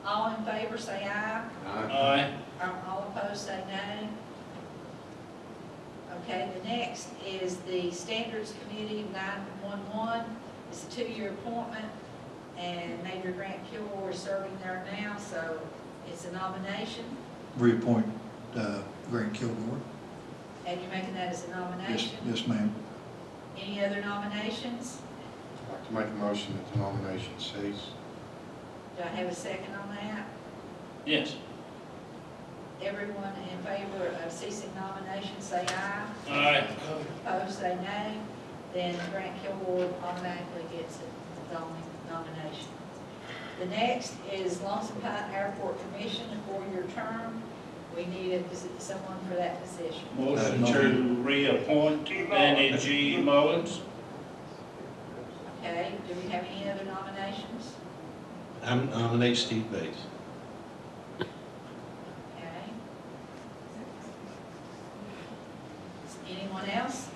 All in favor say aye. Aye. All opposed say nay. Okay, the next is the Standards Committee 911. It's a 2-year appointment, and Major Grant Kilgore is serving there now, so it's a nomination. Reappoint Grant Kilgore. And you're making that as a nomination? Yes, ma'am. Any other nominations? I'd like to make a motion that the nomination cease. Do I have a second on that? Yes. Everyone in favor of ceasing nominations say aye. Aye. Opposed say nay. Then Grant Kilgore automatically gets it, the only nomination. The next is Lonesome Pine Airport Commission, a 4-year term. We need someone for that position. Motion to reappoint Danny G. Mullins. Okay, do we have any other nominations? I nominate Steve Bates. Okay. Anyone else?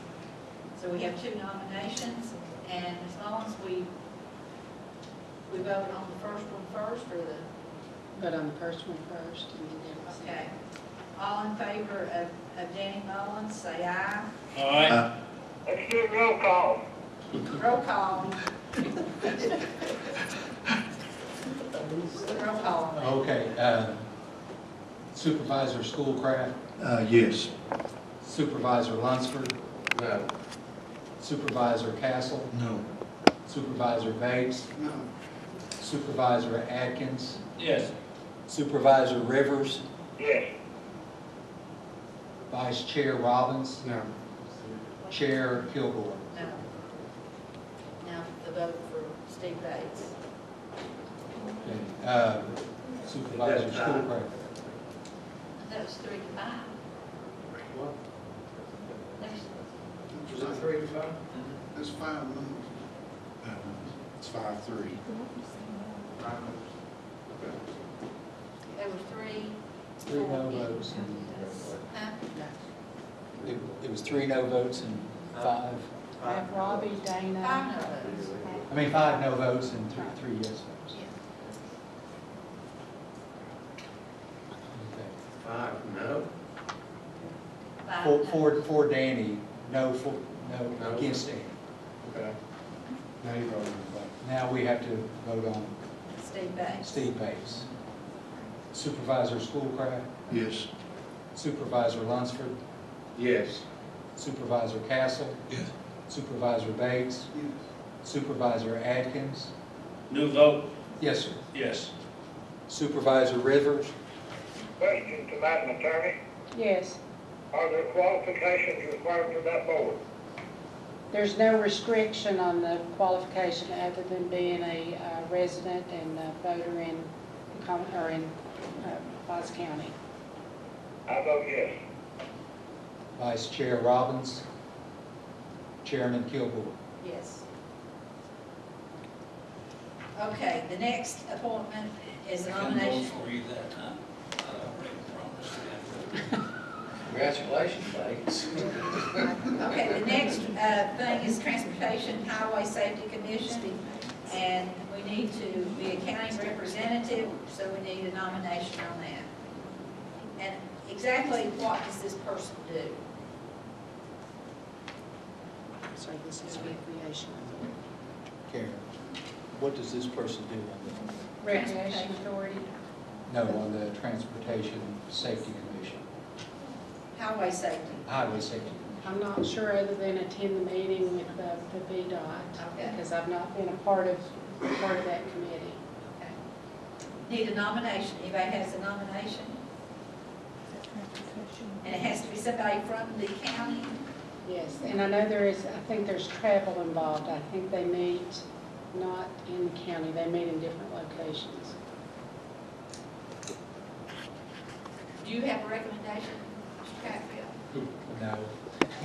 So we have 2 nominations, and Ms. Mullins, we vote on the first one first, or the? But on the first one first. Okay. All in favor of Danny Mullins, say aye. Aye. Let's do a roll call. Roll call. Roll call. Okay, Supervisor Schoolcraft, Yes. Supervisor Lunsford, No. Supervisor Castle, No. Supervisor Bates, No. Supervisor Atkins, Yes. Supervisor Rivers, Yes. Vice Chair Robbins, No. Chair Kilgore. No. Now the vote for Steve Bates. Okay, Supervisor That's fine. Schoolcraft. That was 3 to 5. What? Next. Was it 3 to 5? It's 5 members. It's 5-3. There were 3. 3 no votes. Huh? It was 3 no votes and 5. I have Robbie, Dana. 5 no votes. I mean, 5 no votes and three yes votes. Okay. 5, no. 5 For Danny, no against Danny. Okay. Now you vote. Now we have to vote on Steve Bates. Steve Bates. Supervisor Schoolcraft, Yes. Supervisor Lunsford, Yes. Supervisor Castle, Yes. Supervisor Bates, Yes. Supervisor Atkins. New vote? Yes, sir. Yes. Supervisor Rivers. Question to Madam Attorney. Yes. Are there qualifications required for that board? There's no restriction on the qualification other than being a resident and a voter in Foz County. I vote yes. Vice Chair Robbins, Chairman Kilgore. Yes. Okay, the next appointment is a nomination. For you that time. I already promised. Congratulations, Bates. Okay, the next thing is Transportation Highway Safety Commission, and we need to be a county representative, so we need a nomination on that. And exactly what does this person do? So this is recreation. Karen, what does this person do Recreation Authority. No, on the Transportation Safety Commission, Highway Safety. Highway Safety. I'm not sure other than attend the meeting with the VDOT, Okay. because I've not been a part of that committee. Okay. Need a nomination. Anybody has a nomination? And it has to be somebody from the county? Yes, and I know I think there's travel involved. I think they meet not in the county, they meet in different locations. Do you have a recommendation, Mr. Catfield? No.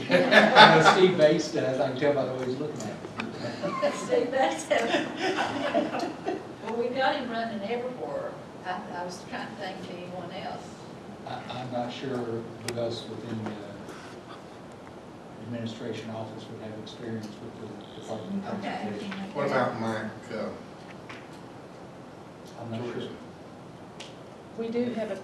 I know Steve Bates does, I can tell by the way he's looking at me. Steve Bates. Well, we got him running everywhere. I was trying to think of anyone else. I'm not sure who else within the administration office would have experience with the Department of Okay. Transportation. What about Mike? I'm not sure. We do have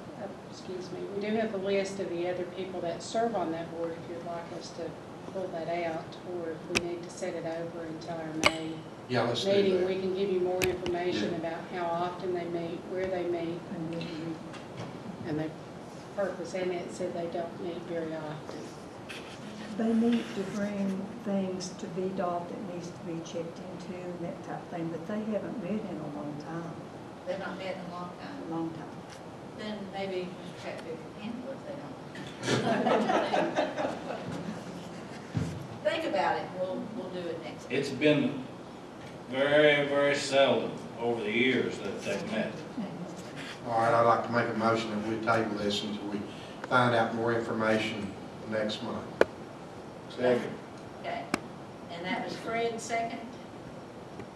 we do have a list of the other people that serve on that board, if you'd like us to pull that out, or if we need to set it over until our May Yeah, let's do meeting, that. we can give you more information about how often they meet, where they meet, and the purpose, and it said they don't meet very often. They need to bring things to VDOT that needs to be checked into and that type of thing, but they haven't met in a long time. They've not met in a long time. A long time. Then maybe Mr. Catfield can handle it if they don't. Think about it, we'll do it next week. It's been very, very seldom over the years that they've met. All right, I'd like to make a motion that we table this until we find out more information next month. Second. Okay, and that was Fred second?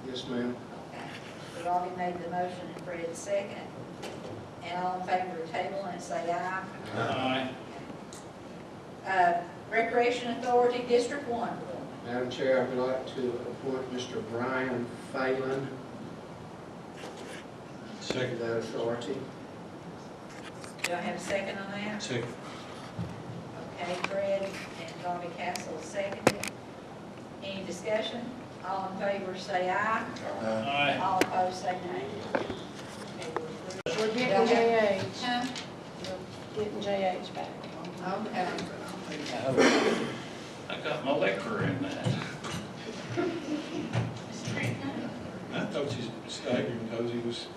Yes, ma'am. Okay, so Robbie made the motion and Fred second. And all in favor of table and say aye. Aye. Recreation Corporation Authority, District 1. Madam Chair, I would like to appoint Mr. Brian Phelan to that authority. Do I have a second on that? Second. Okay, Fred and Bobby Castle seconded. Any discussion? All in favor say aye. Aye. All opposed say nay. Okay, We're Do I getting have- JH, Huh? getting JH back. Okay. I got my liquor in that. I thought you staggered because he was.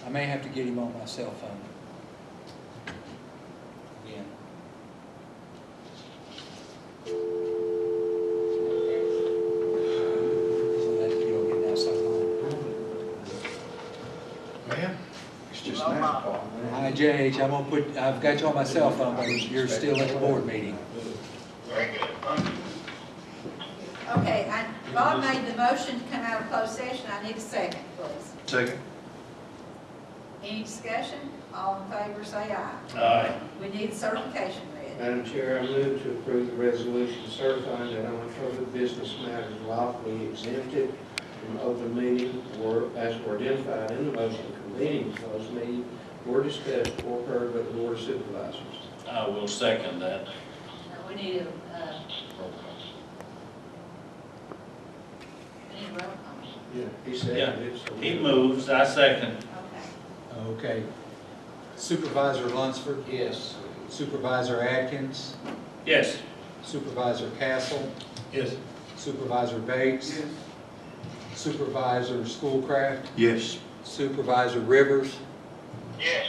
I may have to get him on my cell phone. Again. So that you don't get outside line. Well, it's just now. Hi, JH, I've got you on my cell phone, but you're still at the board meeting. Okay, Bob made the motion to come out of closed session. I need a second, please. Second. Any discussion? All in favor say aye. Aye. We need certification read. Madam Chair, I move to approve the resolution certifying that only further business matters lawfully exempted from open meeting or as were identified in the motion convening the closed meeting were discussed or heard by the Board of Supervisors. I will second that. Now, we need a roll call. Yeah, he said it. so- He moves, I second. Okay. Okay. Supervisor Lunsford, Yes. Supervisor Atkins, Yes. Supervisor Castle, Yes. Supervisor Bates, Supervisor Schoolcraft, Yes. Supervisor Rivers, Yes.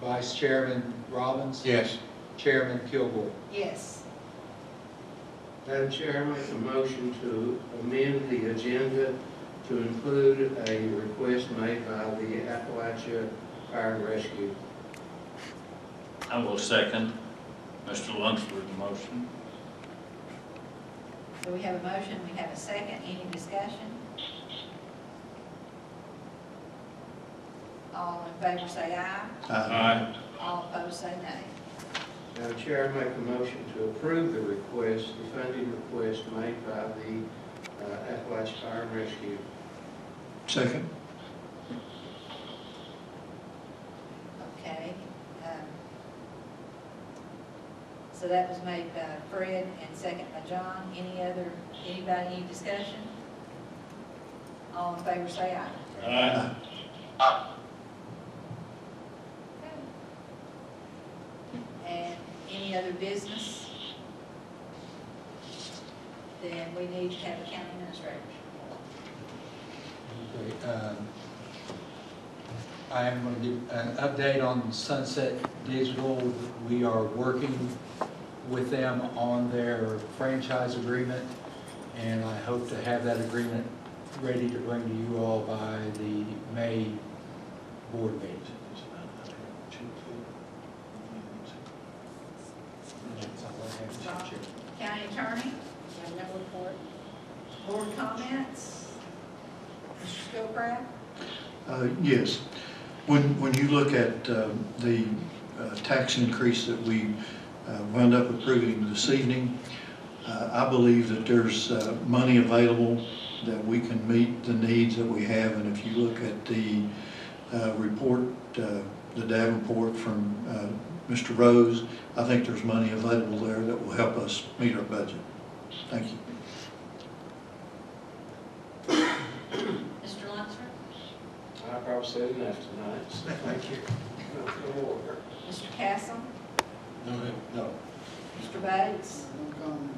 Vice Chairman Robbins, Yes. Chairman Kilgore. Yes. Madam Chair, I make a motion to amend the agenda to include a request made by the Appalachia Fire and Rescue. I will second Mr. Lunsford's motion. So we have a motion, we have a second. Any discussion? All in favor say aye. Aye. All opposed say nay. Madam Chair, I make a motion to approve the request, the funding request made by the Appalachia Fire and Rescue. Second. Okay. So that was made by Fred and second by John. Anybody, any discussion? All in favor say aye. Aye. And any other business? Then we need to have a county administrator. Okay, I am going to give an update on Sunset Digital. We are working with them on their franchise agreement, and I hope to have that agreement ready to bring to you all by the May board meeting. County attorney, No report. board comments? Mr. Schoolcraft? Yes. When you look at the tax increase that we wound up approving this evening, I believe that there's money available that we can meet the needs that we have. And if you look at the report, the DAV report from Mr. Rose, I think there's money available there that will help us meet our budget. Thank you. Mr. Lunsford? I probably said enough tonight, so thank you. No more. Mr. Castle? No. Mr. Bates? No comment.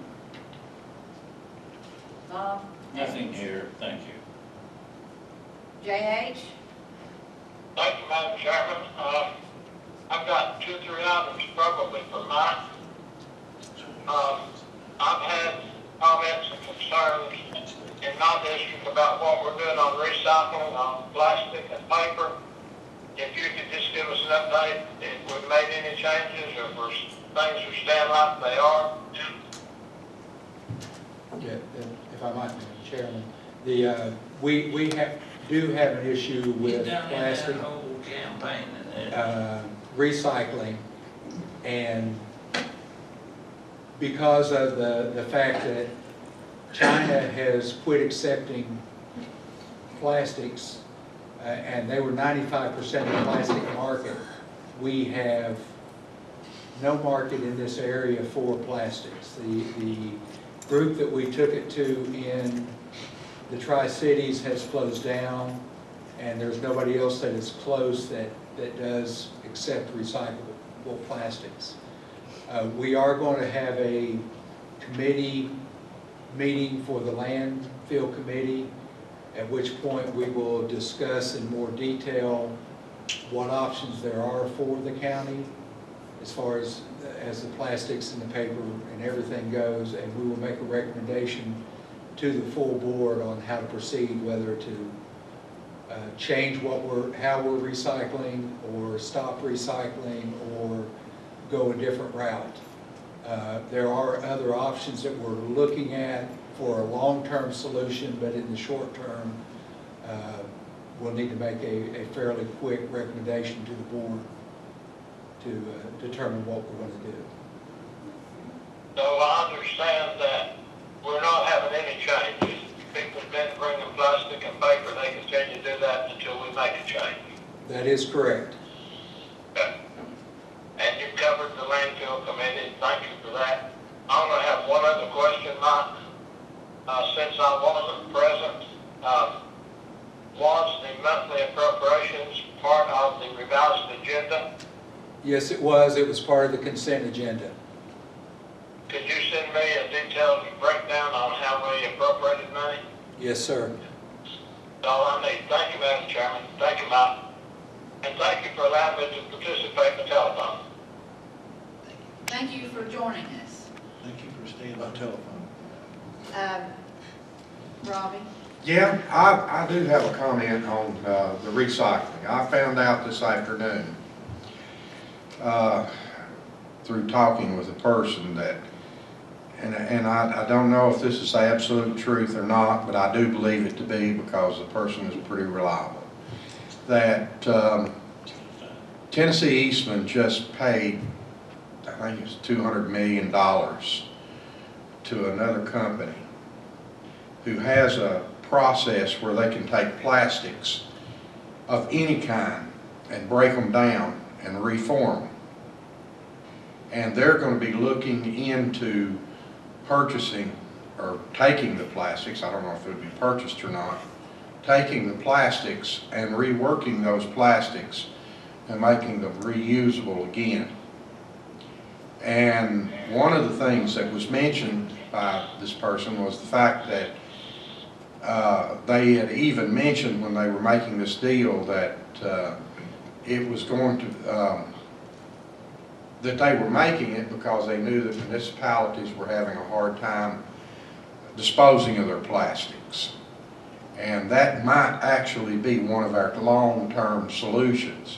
Bob? Nothing here, thank you. JH? Thank you, Madam Chairman. I've got 2 or 3 items probably for mine. I've had comments and concerns in my district about what we're doing on recycling, on plastic and paper. If you could just give us an update, if we've made any changes or if things are staying like they are. Yeah, if I might, Mr. Chairman, we have do have an issue with plastic whole campaign and recycling, and because of the fact that China has quit accepting plastics, and they were 95% of the plastic market, we have no market in this area for plastics. The group that we took it to in the Tri-Cities has closed down, and there's nobody else that is close that does accept recyclable plastics. We are going to have a committee meeting for the landfill committee, at which point we will discuss in more detail what options there are for the county as far as the plastics and the paper and everything goes, and we will make a recommendation to the full board on how to proceed, whether to change how we're recycling, or stop recycling, or go a different route. There are other options that we're looking at for a long-term solution, but in the short term, we'll need to make a fairly quick recommendation to the board to determine what we're going to do. So I understand that we're not having any changes. People have been bringing plastic and paper, they continue to do that until we make a change. That is correct. Okay. And you've covered the landfill committee, thank you for that. I only have one other question, Mike. Since I wasn't present, was the monthly appropriations part of the revised agenda? Yes, it was. It was part of the consent agenda. Could you send me a detailed breakdown on how we appropriated money? Yes, sir. That's all I need. Thank you, Madam Chairman. Thank you, Mike. And thank you for allowing me to participate in the telephone. Thank you for joining us. Thank you for staying by telephone. Robbie? Yeah, I do have a comment on the recycling. I found out this afternoon through talking with a person that, and I don't know if this is the absolute truth or not, but I do believe it to be because the person is pretty reliable, that Tennessee Eastman just paid, I think it's $200 million to another company who has a process where they can take plastics of any kind and break them down and reform them. And they're going to be looking into purchasing or taking the plastics, I don't know if it would be purchased or not, taking the plastics and reworking those plastics and making them reusable again. And one of the things that was mentioned by this person was the fact that they had even mentioned when they were making this deal that it was going to, that they were making it because they knew that municipalities were having a hard time disposing of their plastics. And that might actually be one of our long-term solutions.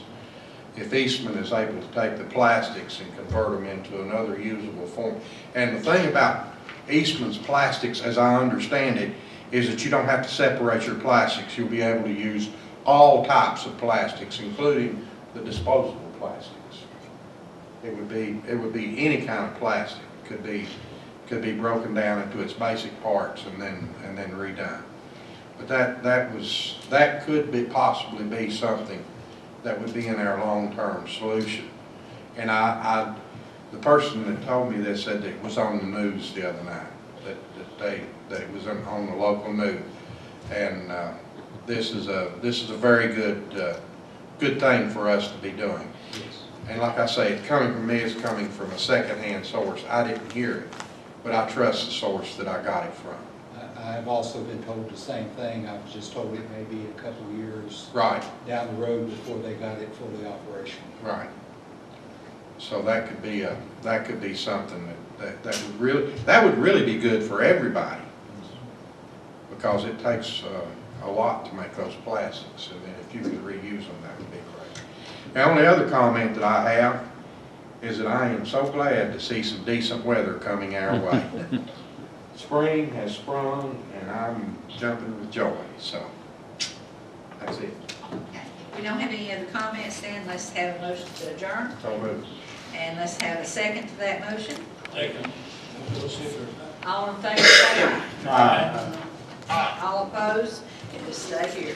If Eastman is able to take the plastics and convert them into another usable form. And the thing about Eastman's plastics, as I understand it, is that you don't have to separate your plastics. You'll be able to use all types of plastics, including the disposable plastics. It would be any kind of plastic. It could be broken down into its basic parts and then redone. But that could be possibly be something that would be in our long-term solution. And the person that told me this said that it was on the news the other night, that it was on the local news. And this is a very good thing for us to be doing. Yes. And like I say, it's coming from me, it's coming from a second-hand source. I didn't hear it, but I trust the source that I got it from. I've also been told the same thing. I was just told it may be a couple of years Right. down the road before they got it fully operational. Right. So that could be something that would really be good for everybody, because it takes a lot to make those plastics, and then if you could reuse them, that would be great. The only other comment that I have is that I am so glad to see some decent weather coming our way. Spring has sprung, and I'm jumping with joy. So it. Okay. If we don't have any other comments, then let's have a motion to adjourn. So moved. And let's have a second to that motion. Second. All in favor, say aye. Aye. All opposed, and just stay here.